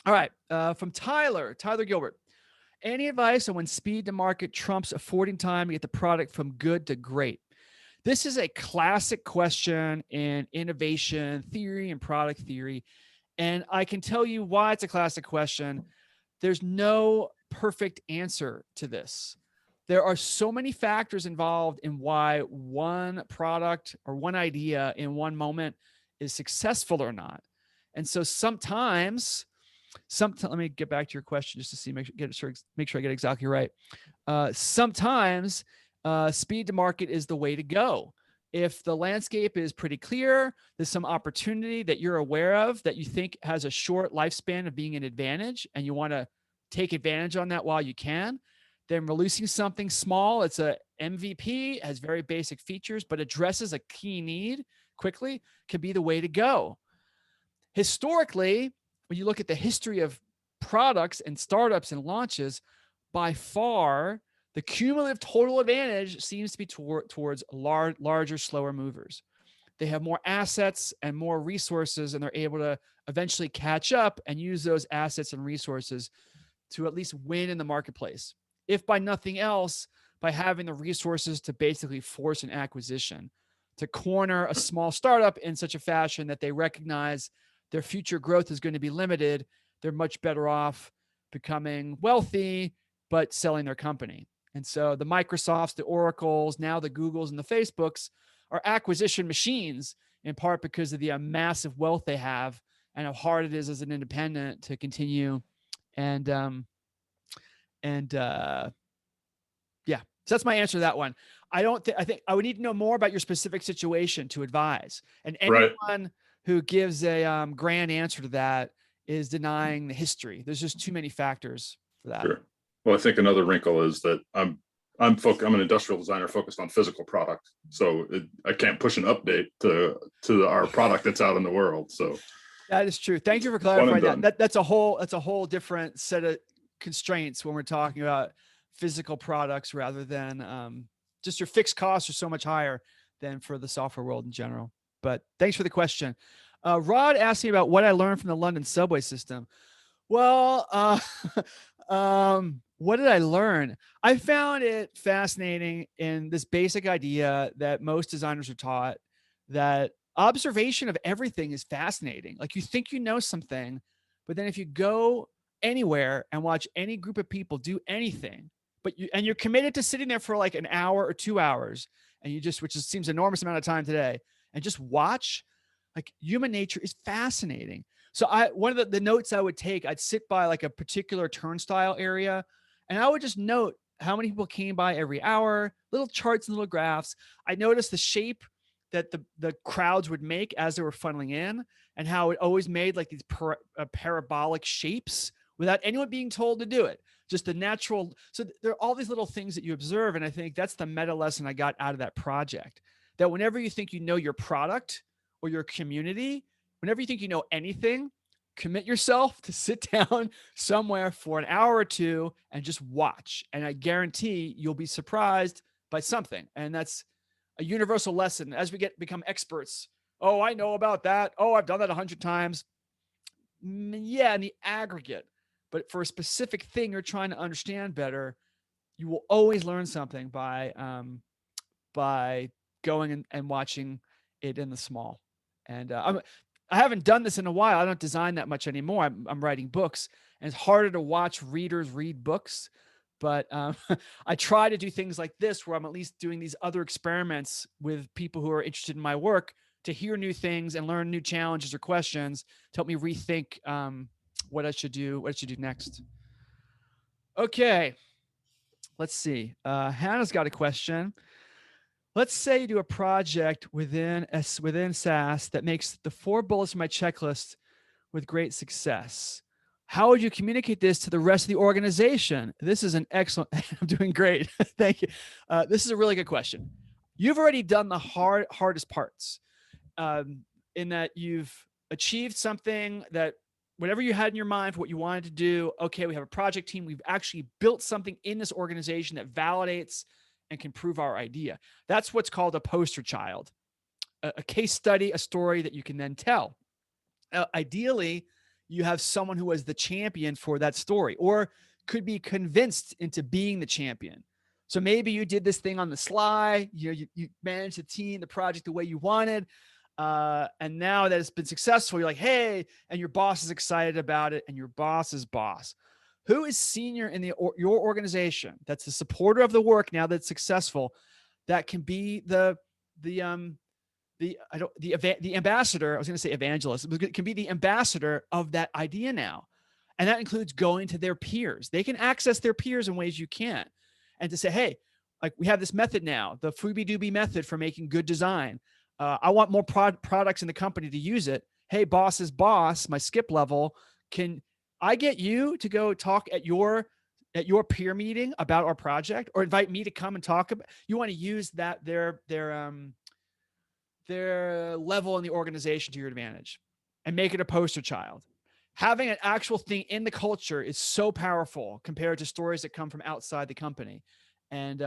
All right. From Tyler Gilbert. Any advice on when speed to market trumps affording time to get the product from good to great? This is a classic question in innovation theory and product theory. And I can tell you why it's a classic question. There's no perfect answer to this. There are so many factors involved in why one product or one idea in one moment is successful or not. And so sometimes, let me get back to your question just to see, make sure I get it exactly right. Sometimes speed to market is the way to go. If the landscape is pretty clear, there's some opportunity that you're aware of that you think has a short lifespan of being an advantage, and you want to take advantage on that while you can, then releasing something small, it's a MVP, has very basic features, but addresses a key need quickly, can be the way to go. Historically, when you look at the history of products and startups and launches, by far, the cumulative total advantage seems to be towards larger, slower movers. They have more assets and more resources, and they're able to eventually catch up and use those assets and resources to at least win in the marketplace. If by nothing else, by having the resources to basically force an acquisition, to corner a small startup in such a fashion that they recognize their future growth is going to be limited, they're much better off becoming wealthy, but selling their company. And so the Microsofts, the Oracles, now the Googles and the Facebooks are acquisition machines, in part because of the massive wealth they have and how hard it is as an independent to continue. And yeah, so that's my answer to that one. I think I would need to know more about your specific situation to advise. And anyone who gives a grand answer to that is denying the history. There's just too many factors for that. Sure. Well, I think another wrinkle is that I'm an industrial designer focused on physical product, so I can't push an update to our product that's out in the world. So that is true. Thank you for clarifying that. That's a whole different set of constraints when we're talking about physical products rather than just your fixed costs are so much higher than for the software world in general. But thanks for the question. Rod asked me about what I learned from the London subway system. Well, what did I learn? I found it fascinating in this basic idea that most designers are taught, that observation of everything is fascinating. Like, you think you know something, but then if you go anywhere and watch any group of people do anything, and you're committed to sitting there for like an hour or 2 hours, and which seems an enormous amount of time today, and just watch, like, human nature is fascinating. So one of the notes I would take, I'd sit by like a particular turnstile area, and I would just note how many people came by every hour, little charts and little graphs. I noticed the shape that the crowds would make as they were funneling in, and how it always made like these parabolic shapes without anyone being told to do it. Just the natural. So there are all these little things that you observe. And I think that's the meta lesson I got out of that project, that whenever you think you know your product or your community, whenever you think you know anything, commit yourself to sit down somewhere for an hour or two and just watch. And I guarantee you'll be surprised by something. And that's a universal lesson as we become experts. Oh, I know about that. Oh, I've done that 100 times. Yeah, in the aggregate. But for a specific thing you're trying to understand better, you will always learn something by going and watching it in the small. And I haven't done this in a while. I don't design that much anymore. I'm writing books, and it's harder to watch readers read books. But I try to do things like this, where I'm at least doing these other experiments with people who are interested in my work, to hear new things and learn new challenges or questions to help me rethink what I should do next. Okay, let's see. Hannah's got a question. Let's say you do a project within SaaS that makes the 4 bullets of my checklist with great success. How would you communicate this to the rest of the organization? This is an excellent. I'm doing great. Thank you. This is a really good question. You've already done the hardest parts. in that you've achieved something that whatever you had in your mind for what you wanted to do. Okay, we have a project team. We've actually built something in this organization that validates and can prove our idea. That's what's called a poster child, a case study, a story that you can then tell. Ideally, you have someone who was the champion for that story or could be convinced into being the champion. So maybe you did this thing on the sly, you managed the team, the project the way you wanted. And now that it's been successful, you're like, hey, and your boss is excited about it, and your boss's boss, who is senior in your organization, that's the supporter of the work now that's successful, that can be the ambassador. I was going to say evangelist, but it can be the ambassador of that idea now. And that includes going to their peers. They can access their peers in ways you can't. And to say, hey, like we have this method now, the Freebie Doobie method for making good design. I want more products in the company to use it. Hey, boss's boss, my skip level, can I get you to go talk at your peer meeting about our project, or invite me to come and talk about? You want to use that their level in the organization to your advantage and make it a poster child. Having an actual thing in the culture is so powerful compared to stories that come from outside the company. And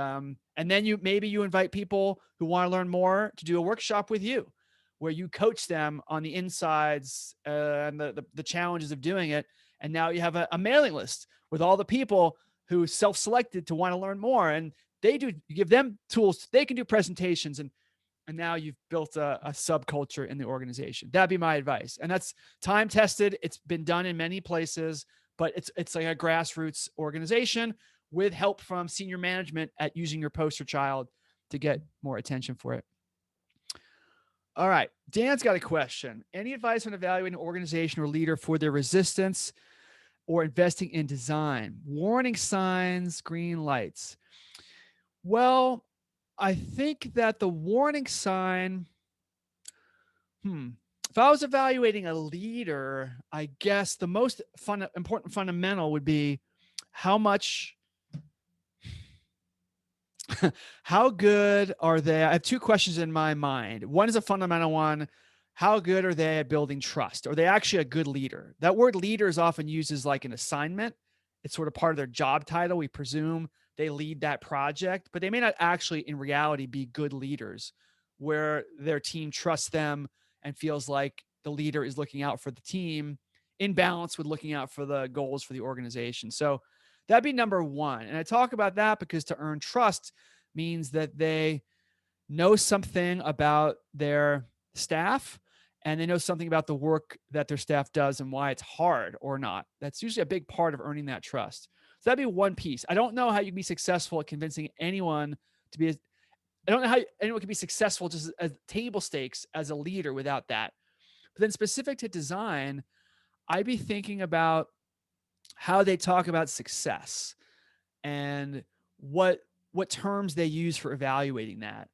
then maybe you invite people who want to learn more to do a workshop with you, where you coach them on the insides and the challenges of doing it. And now you have a mailing list with all the people who self-selected to want to learn more. And you give them tools, they can do presentations, and now you've built a subculture in the organization. That'd be my advice. And that's time tested. It's been done in many places, but it's like a grassroots organization with help from senior management at using your poster child to get more attention for it. All right. Dan's got a question. Any advice on evaluating an organization or leader for their resistance or investing in design? Warning signs, green lights. Well, I think that the warning sign, if I was evaluating a leader, I guess the most important fundamental would be how good are they? I have two questions in my mind. One is a fundamental one. How good are they at building trust? Are they actually a good leader? That word leader is often used as like an assignment. It's sort of part of their job title. We presume they lead that project, but they may not actually in reality be good leaders where their team trusts them and feels like the leader is looking out for the team in balance with looking out for the goals for the organization. So that'd be number one. And I talk about that because to earn trust means that they know something about their staff and they know something about the work that their staff does and why it's hard or not. That's usually a big part of earning that trust. So that'd be one piece. I don't know how you can be successful at convincing anyone to be, I don't know how anyone can be successful just as table stakes as a leader without that. But then specific to design, I'd be thinking about how they talk about success and what terms they use for evaluating that.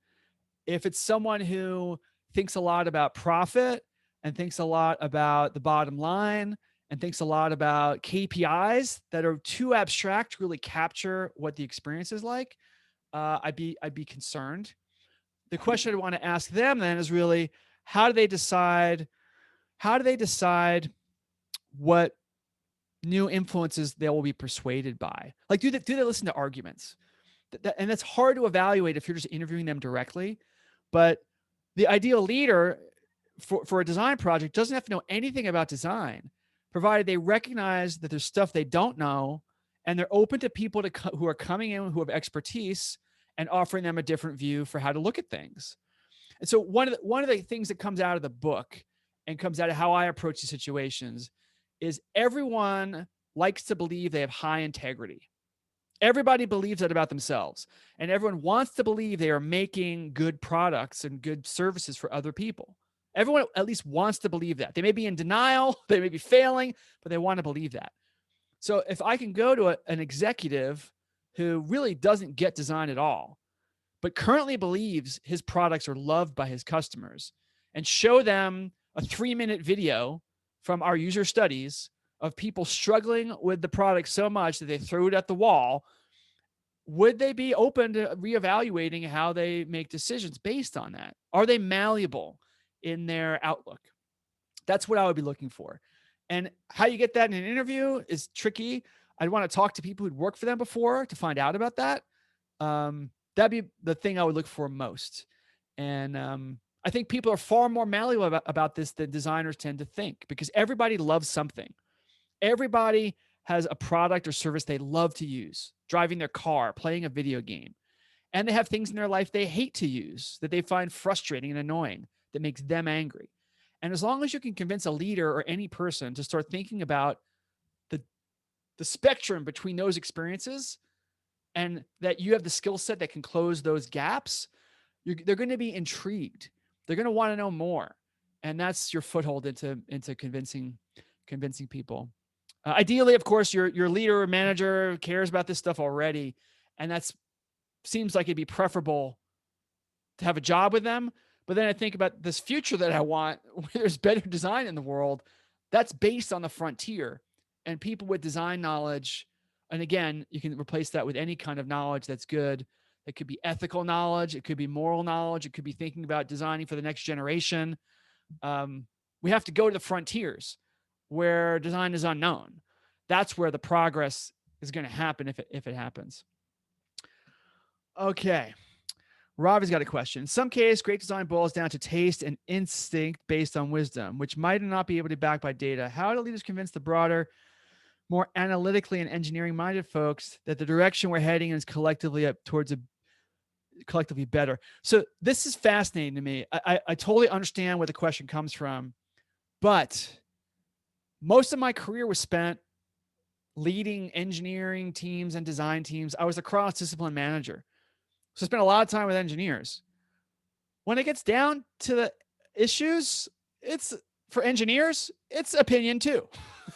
If it's someone who thinks a lot about profit and thinks a lot about the bottom line and thinks a lot about KPIs that are too abstract to really capture what the experience is like, I'd be concerned. The question I want to ask them then is really, how do they decide what new influences they will be persuaded by? Like, do they listen to arguments? And that's hard to evaluate if you're just interviewing them directly. But the ideal leader for a design project doesn't have to know anything about design, provided they recognize that there's stuff they don't know, and they're open to people who are coming in who have expertise and offering them a different view for how to look at things. And so one of the things that comes out of the book and comes out of how I approach the situations is everyone likes to believe they have high integrity. Everybody believes that about themselves, and everyone wants to believe they are making good products and good services for other people. Everyone at least wants to believe that. They may be in denial, they may be failing, but they want to believe that. So if I can go to an executive who really doesn't get design at all, but currently believes his products are loved by his customers, and show them a 3-minute video from our user studies of people struggling with the product so much that they threw it at the wall, would they be open to reevaluating how they make decisions based on that? Are they malleable? in their outlook. That's what I would be looking for. And how you get that in an interview is tricky. I'd want to talk to people who'd worked for them before to find out about that. That'd be the thing I would look for most. And I think people are far more malleable about this than designers tend to think, because everybody loves something. Everybody has a product or service they love to use, driving their car, playing a video game. And they have things in their life they hate to use, that they find frustrating and annoying, that makes them angry. And as long as you can convince a leader or any person to start thinking about the spectrum between those experiences, and that you have the skill set that can close those gaps, they're going to be intrigued. They're going to want to know more. And that's your foothold into convincing people. Ideally, of course, your leader or manager cares about this stuff already. And that's seems like it'd be preferable to have a job with them. But then I think about this future that I want, where there's better design in the world. That's based on the frontier, and people with design knowledge. And again, you can replace that with any kind of knowledge that's good. It could be ethical knowledge. It could be moral knowledge. It could be thinking about designing for the next generation. We have to go to the frontiers where design is unknown. That's where the progress is going to happen if it happens. Okay. Ravi's got a question. In some case, great design boils down to taste and instinct based on wisdom, which might not be able to be backed by data. How do leaders convince the broader, more analytically and engineering-minded folks that the direction we're heading is collectively up towards collectively better? So this is fascinating to me. I totally understand where the question comes from, but most of my career was spent leading engineering teams and design teams. I was a cross-discipline manager. So I spent a lot of time with engineers. When it gets down to the issues, it's for engineers, it's opinion too.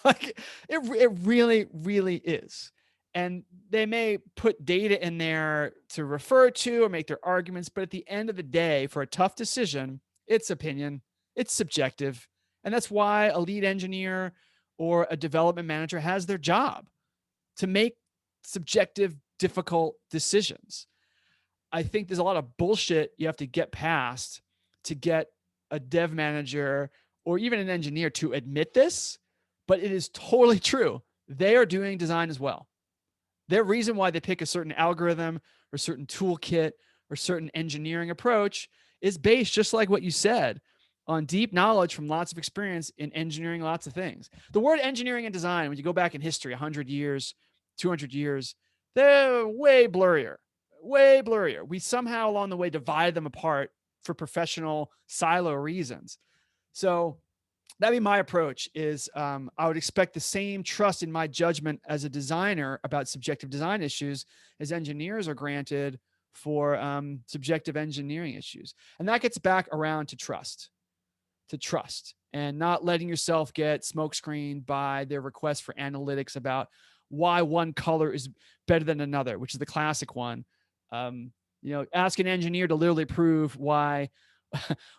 Like it really, really is. And they may put data in there to refer to or make their arguments, but at the end of the day, for a tough decision, it's opinion, it's subjective. And that's why a lead engineer or a development manager has their job, to make subjective, difficult decisions. I think there's a lot of bullshit you have to get past to get a dev manager or even an engineer to admit this, but it is totally true. They are doing design as well. Their reason why they pick a certain algorithm or certain toolkit or certain engineering approach is based, just like what you said, on deep knowledge from lots of experience in engineering lots of things. The word engineering and design, when you go back in history, 100 years, 200 years, they're way blurrier. Way blurrier. We somehow along the way divide them apart for professional silo reasons. So that'd be my approach is I would expect the same trust in my judgment as a designer about subjective design issues as engineers are granted for subjective engineering issues. And that gets back around to trust and not letting yourself get smokescreened by their request for analytics about why one color is better than another, which is the classic one. Ask an engineer to literally prove why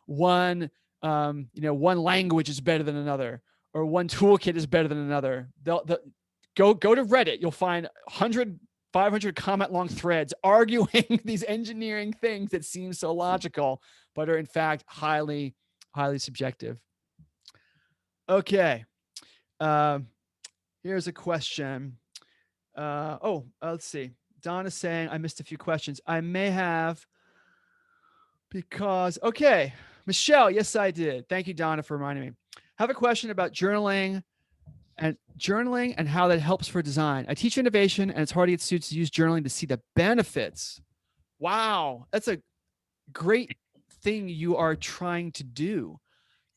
one language is better than another, or one toolkit is better than another. They'll go to Reddit. You'll find 100, 500 comment long threads arguing these engineering things that seem so logical, but are in fact highly, highly subjective. Okay. Here's a question. Let's see. Donna's saying, I missed a few questions. I may have okay. Michelle, yes, I did. Thank you, Donna, for reminding me. I have a question about journaling and how that helps for design. I teach innovation, and it's hard to get students to use journaling to see the benefits. Wow. That's a great thing you are trying to do.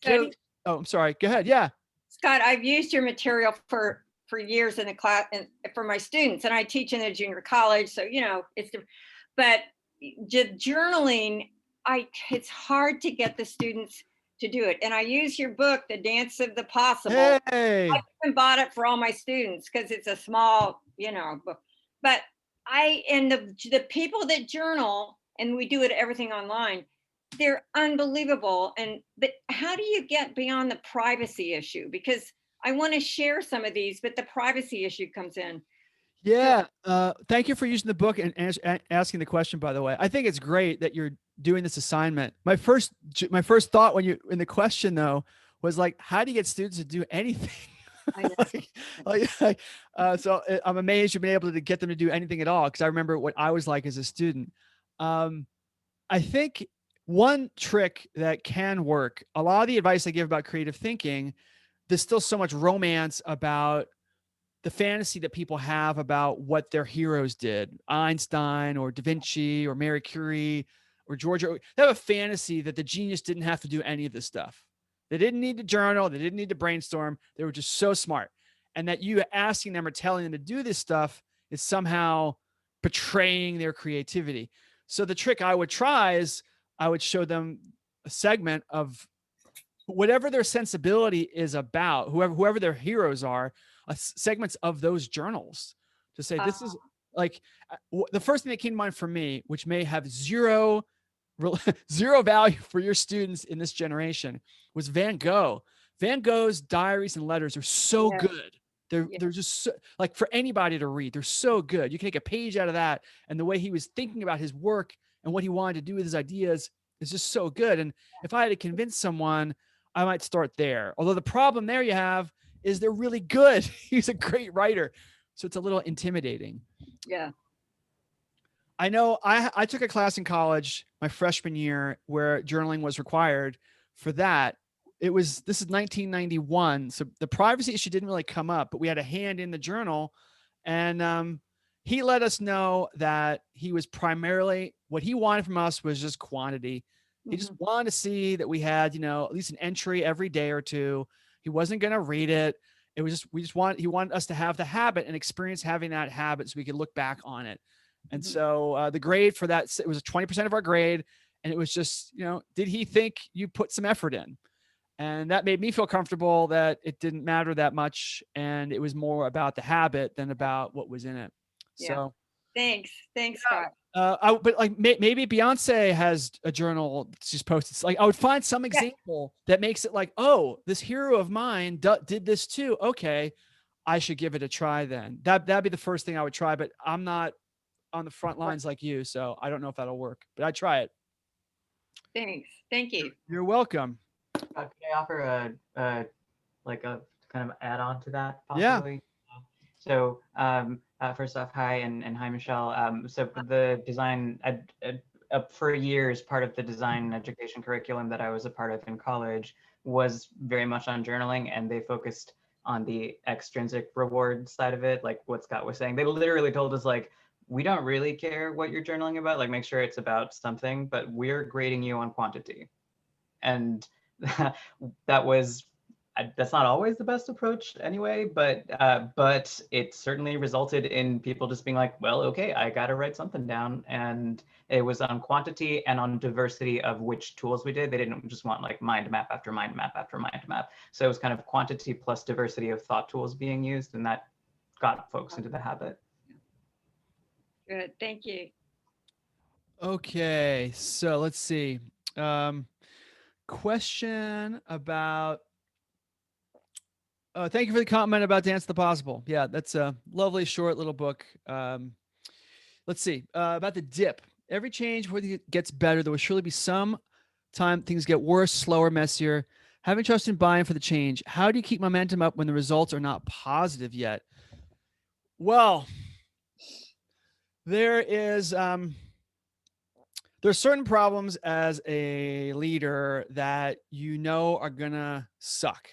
I'm sorry. Go ahead. Yeah. Scott, I've used your material for years in the class and for my students, and I teach in a junior college. So, but just journaling, it's hard to get the students to do it. And I use your book, The Dance of the Possible. Hey. I even bought it for all my students because it's a small, book. But the people that journal, and we do everything online, they're unbelievable. But how do you get beyond the privacy issue? Because I want to share some of these, but the privacy issue comes in. Yeah. Thank you for using the book and asking the question, by the way. I think it's great that you're doing this assignment. My first thought when you in the question though was like, how do you get students to do anything? I know. I'm amazed you've been able to get them to do anything at all. Cause I remember what I was like as a student. I think one trick that can work, a lot of the advice I give about creative thinking, there's still so much romance about the fantasy that people have about what their heroes did, Einstein or Da Vinci or Marie Curie or Georgia. They have a fantasy that the genius didn't have to do any of this stuff. They didn't need to journal. They didn't need to brainstorm. They were just so smart. And that you asking them or telling them to do this stuff is somehow betraying their creativity. So the trick I would try is I would show them a segment of whatever their sensibility is about, whoever their heroes are, segments of those journals to say, this is like the first thing that came to mind for me, which may have zero value for your students in this generation, was Van Gogh. Van Gogh's diaries and letters are so good. They're just so, like for anybody to read. They're so good. You can take a page out of that, and the way he was thinking about his work and what he wanted to do with his ideas is just so good. And if I had to convince someone, I might start there. Although the problem there you have is they're really good. He's a great writer. So it's a little intimidating. Yeah. I know I took a class in college my freshman year where journaling was required for that. This is 1991. So the privacy issue didn't really come up, but we had a hand in the journal. And he let us know that he was primarily, what he wanted from us was just quantity. He just wanted to see that we had, at least an entry every day or two. He wasn't going to read it. It was just, he wanted us to have the habit and experience having that habit so we could look back on it. And so the grade for that, it was 20% of our grade. And it was just, did he think you put some effort in? And that made me feel comfortable that it didn't matter that much. And it was more about the habit than about what was in it. Yeah. So thanks, Scott. But like maybe Beyonce has a journal she's posted. It's like I would find some example that makes it like, oh, this hero of mine did this too. Okay, I should give it a try then. That'd be the first thing I would try. But I'm not on the front lines like you, so I don't know if that'll work. But I'd try it. Thanks. Thank you. You're welcome. Could I offer a kind of add on to that Yeah. possibly? So first off, hi, and hi, Michelle. So the design, for years, part of the design education curriculum that I was a part of in college was very much on journaling, and they focused on the extrinsic reward side of it, like what Scott was saying. They literally told us, like, we don't really care what you're journaling about, like make sure it's about something, but we're grading you on quantity. And that's not always the best approach anyway, but it certainly resulted in people just being like, well, okay, I got to write something down. And it was on quantity and on diversity of which tools we did. They didn't just want like mind map after mind map after mind map. So it was kind of quantity plus diversity of thought tools being used, and that got folks into the habit. Good, thank you. Okay, so let's see. Question about, thank you for the comment about Dance the Possible. Yeah, that's a lovely short little book. Let's see, about the dip. Every change before it gets better, there will surely be some time things get worse, slower, messier. Having trust in buying for the change. How do you keep momentum up when the results are not positive yet? Well, there's certain problems as a leader that are gonna suck.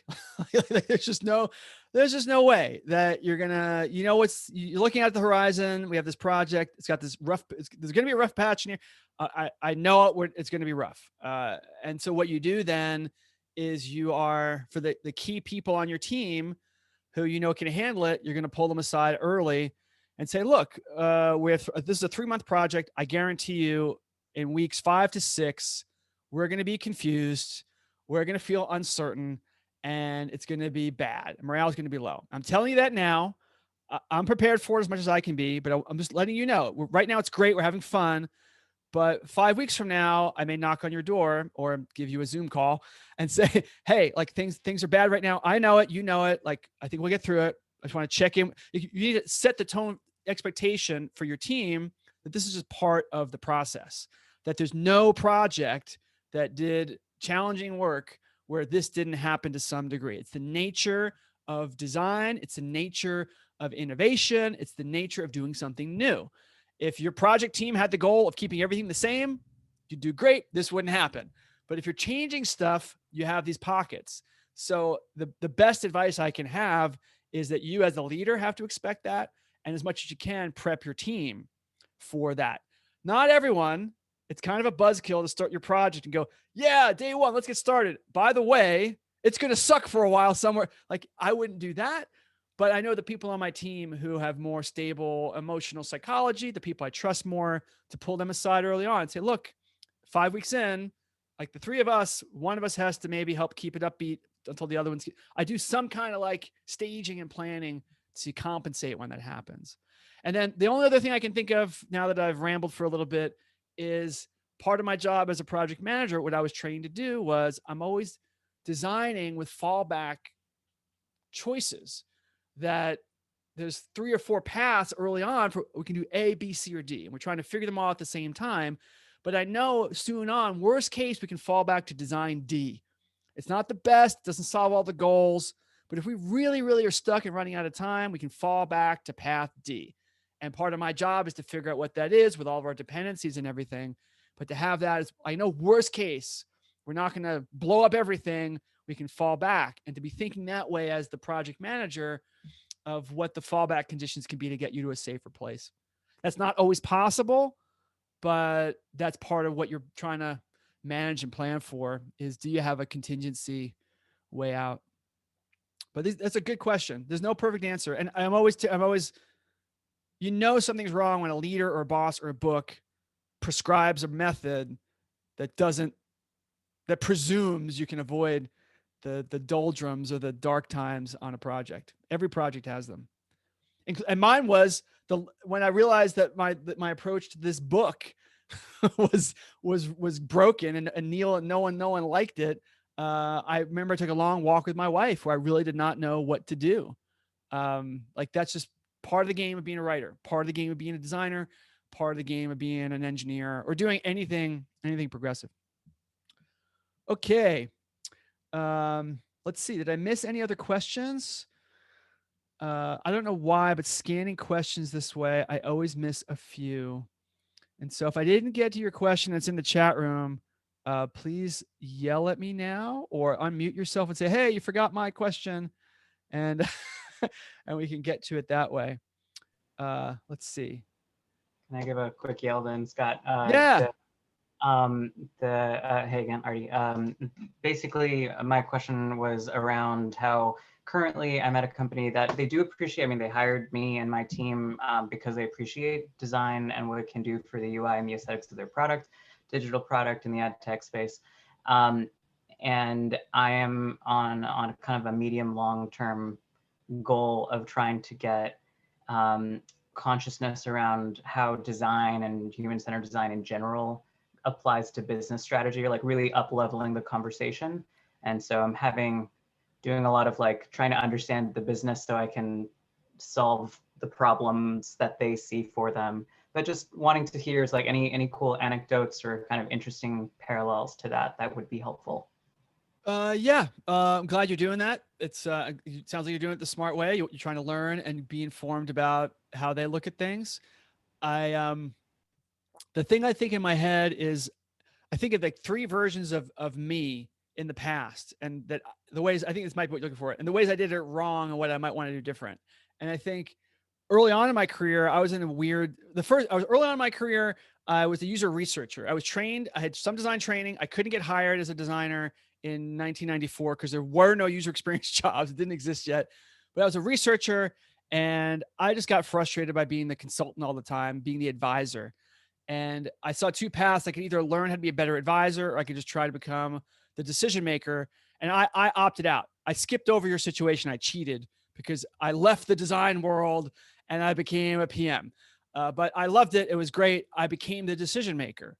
There's just no way that you're gonna, you're looking at the horizon. We have this project. It's got this there's gonna be a rough patch in here. I know it's gonna be rough. And so what you do then is you are, for the key people on your team who can handle it, you're gonna pull them aside early and say, look, this is a 3-month project. I guarantee you, in weeks 5 to 6, we're going to be confused. We're going to feel uncertain, and it's going to be bad. Morale is going to be low. I'm telling you that now. I'm prepared for it as much as I can be, but I'm just letting you know. Right now, it's great. We're having fun. But 5 weeks from now, I may knock on your door or give you a Zoom call and say, hey, like things are bad right now. I know it. You know it. Like, I think we'll get through it. I just want to check in. You need to set the tone expectation for your team that this is just part of the process, that there's no project that did challenging work where this didn't happen to some degree. It's the nature of design. It's the nature of innovation. It's the nature of doing something new. If your project team had the goal of keeping everything the same, you'd do great. This wouldn't happen. But if you're changing stuff, you have these pockets. So the best advice I can have is that you as a leader have to expect that. And as much as you can, prep your team for that. Not everyone, it's kind of a buzzkill to start your project and go, yeah, day one, let's get started. By the way, it's going to suck for a while somewhere. Like, I wouldn't do that. But I know the people on my team who have more stable emotional psychology, the people I trust more, to pull them aside early on and say, look, 5 weeks in, like the three of us, one of us has to maybe help keep it upbeat until the other one's. I do some kind of like staging and planning to compensate when that happens. And then the only other thing I can think of now that I've rambled for a little bit is part of my job as a project manager. What I was trained to do was I'm always designing with fallback choices, that there's 3 or 4 paths early on for we can do A, B, C, or D. And we're trying to figure them all at the same time. But I know soon on, worst case, we can fall back to design D. It's not the best, doesn't solve all the goals. But if we really, really are stuck and running out of time, we can fall back to path D. And part of my job is to figure out what that is with all of our dependencies and everything. But to have that is, I know worst case, we're not going to blow up everything. We can fall back, and to be thinking that way as the project manager of what the fallback conditions can be to get you to a safer place. That's not always possible, but that's part of what you're trying to manage and plan for, is do you have a contingency way out? But that's a good question. There's no perfect answer. And I'm always, you know, something's wrong when a leader or a boss or a book prescribes a method that presumes you can avoid the doldrums or the dark times on a project. Every project has them. And mine was when I realized that my approach to this book was broken, and Neil and no one liked it. I remember I took a long walk with my wife where I really did not know what to do. Like, that's just part of the game of being a writer, part of the game of being a designer, part of the game of being an engineer or doing anything progressive. Okay. Let's see. Did I miss any other questions? I don't know why, but scanning questions this way, I always miss a few. And so if I didn't get to your question that's in the chat room, please yell at me now or unmute yourself and say, hey, you forgot my question. And, and we can get to it that way. Let's see. Can I give a quick yell then, Scott? Yeah. Hey again, Artie. Basically, my question was around how currently I'm at a company that they do appreciate. I mean, they hired me and my team because they appreciate design and what it can do for the UI and the aesthetics of their product, digital product in the ad tech space. And I am on kind of a medium long-term goal of trying to get consciousness around how design and human-centered design in general applies to business strategy, or like really up-leveling the conversation. And so I'm doing a lot of like trying to understand the business so I can solve the problems that they see for them. But just wanting to hear is like any cool anecdotes or kind of interesting parallels to that would be helpful. Yeah, I'm glad you're doing that. It sounds like you're doing it the smart way. You're trying to learn and be informed about how they look at things. The thing I think in my head is, I think of like 3 versions of me in the past, and that the ways, I think this might be what you're looking for, and the ways I did it wrong and what I might want to do different. And I think early on in my career, I was in a early on in my career, I was a user researcher. I was trained, I had some design training. I couldn't get hired as a designer in 1994 because there were no user experience jobs. It didn't exist yet. But I was a researcher, and I just got frustrated by being the consultant all the time, being the advisor. And I saw 2 paths. I could either learn how to be a better advisor, or I could just try to become the decision maker. And I opted out. I skipped over your situation. I cheated because I left the design world and I became a PM. But I loved it. It was great. I became the decision maker.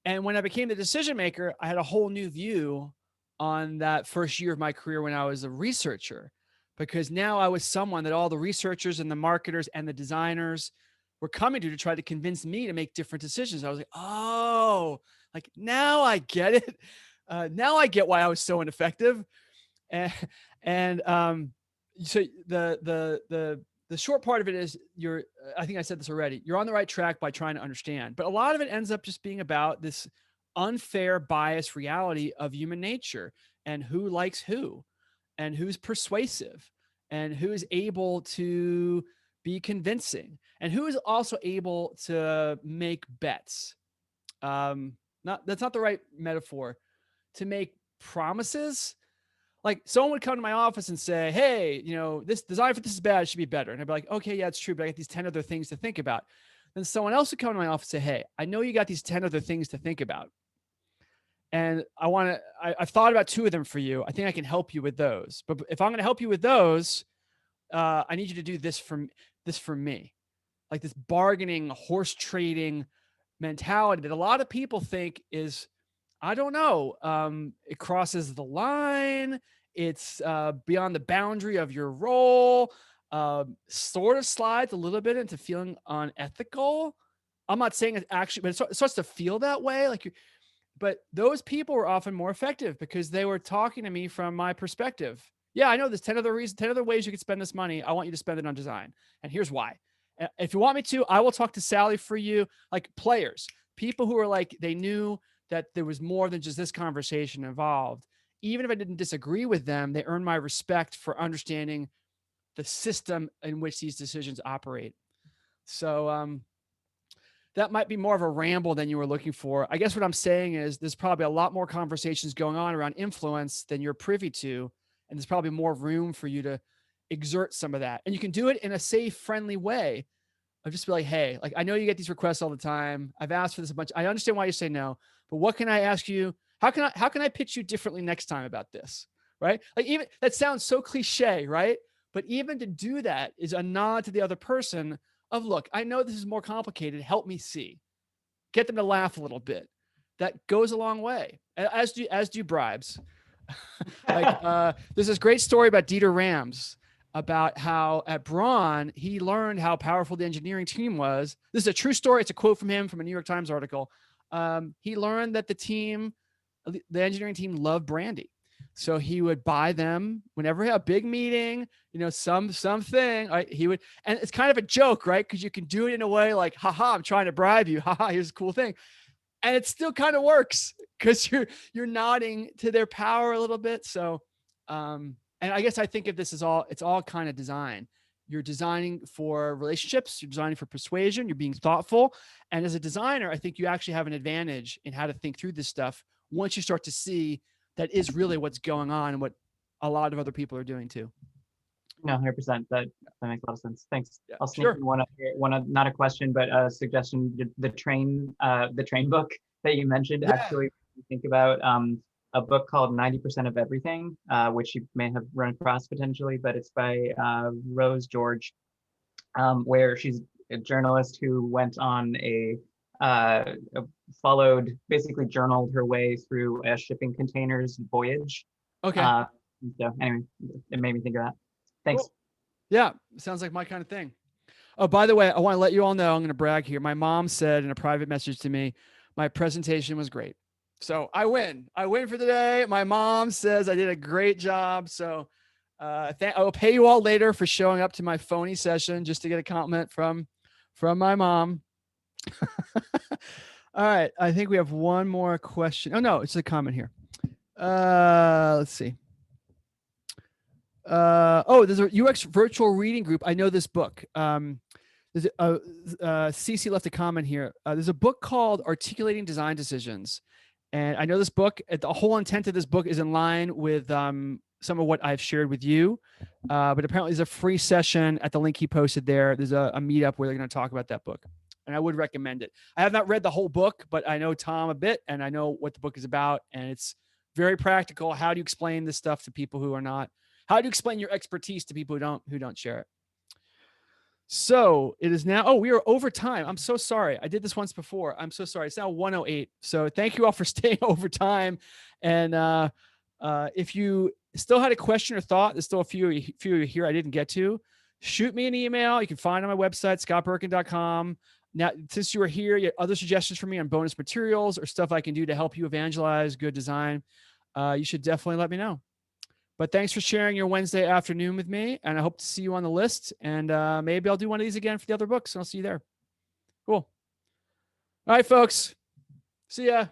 And when I became the decision maker, I had a whole new view on that first year of my career when I was a researcher. because now I was someone that all the researchers and the marketers and the designers were coming to try to convince me to make different decisions. I was like, oh, like now I get it. Now I get why I was so ineffective. And so the short part of it is I think I said this already, you're on the right track by trying to understand, but a lot of it ends up just being about this unfair biased reality of human nature and who likes who and who's persuasive and who is able to be convincing and who is also able to make bets. That's not the right metaphor. To make promises. Like someone would come to my office and say, hey, this design for this is bad, it should be better. And I'd be like, okay, yeah, it's true, but I got these 10 other things to think about. Then someone else would come to my office and say, hey, I know you got these 10 other things to think about. And I've thought about 2 of them for you. I think I can help you with those. But if I'm going to help you with those, I need you to do this for me. Like this bargaining, horse trading mentality that a lot of people think is, I don't know, it crosses the line. It's beyond the boundary of your role, sort of slides a little bit into feeling unethical. I'm not saying it actually, but it starts to feel that way. But those people were often more effective because they were talking to me from my perspective. Yeah, I know there's 10 other reasons, 10 other ways you could spend this money. I want you to spend it on design. And here's why. If you want me to, I will talk to Sally for you. Like players, people who are like, they knew that there was more than just this conversation involved. Even if I didn't disagree with them, they earned my respect for understanding the system in which these decisions operate. So that might be more of a ramble than you were looking for. I guess what I'm saying is there's probably a lot more conversations going on around influence than you're privy to. And there's probably more room for you to exert some of that. And you can do it in a safe, friendly way. I'll just be like, hey, like, I know you get these requests all the time. I've asked for this a bunch. I understand why you say no, but what can I ask you? How can I pitch you differently next time about this? Right? Like, even that sounds so cliche, right? But even to do that is a nod to the other person of, look, I know this is more complicated. Help me see. Get them to laugh a little bit. That goes a long way, as do bribes. There's this great story about Dieter Rams about how at Braun, he learned how powerful the engineering team was. This is a true story. It's a quote from him from a New York Times article. He learned that the engineering team loved brandy. So he would buy them whenever he had a big meeting, something, right? He would, and it's kind of a joke, right? Because you can do it in a way like, haha, I'm trying to bribe you. Haha, here's a cool thing. And it still kind of works because you're nodding to their power a little bit. So, and I guess I think if this is it's all kind of design. You're designing for relationships, you're designing for persuasion, you're being thoughtful. And as a designer, I think you actually have an advantage in how to think through this stuff once you start to see that is really what's going on and what a lot of other people are doing too. No, 100%. That makes a lot of sense. Thanks. Yeah, I'll sneak sure. in one, not a question, but a suggestion. The train book that you mentioned, Yeah. actually, think about a book called 90% of Everything, which you may have run across potentially, but it's by Rose George, where she's a journalist who went on basically journaled her way through a shipping containers voyage. Okay. So anyway, it made me think of that. Thanks. Cool. Yeah. Sounds like my kind of thing. Oh, by the way, I want to let you all know, I'm going to brag here. My mom said in a private message to me, my presentation was great. So I win for the day. My mom says I did a great job. So I will pay you all later for showing up to my phony session just to get a compliment from my mom. All right. I think we have one more question. Oh no, it's a comment here. Let's see. There's a UX virtual reading group. I know this book. Cece left a comment here. There's a book called Articulating Design Decisions. And I know this book, the whole intent of this book is in line with some of what I've shared with you. But apparently there's a free session at the link he posted there. There's a meetup where they're going to talk about that book. And I would recommend it. I have not read the whole book, but I know Tom a bit and I know what the book is about. And it's very practical. How do you explain this stuff to people who are not? How do you explain your expertise to people who don't share it? So it is now, we are over time. I'm so sorry. I did this once before. I'm so sorry. It's now 1:08. So thank you all for staying over time. And if you still had a question or thought, there's still a few here I didn't get to, shoot me an email. You can find on my website, scottberkin.com. Now, since you are here, you have other suggestions for me on bonus materials or stuff I can do to help you evangelize good design, you should definitely let me know. But thanks for sharing your Wednesday afternoon with me. And I hope to see you on the list. And maybe I'll do one of these again for the other books. And I'll see you there. Cool. All right, folks. See ya.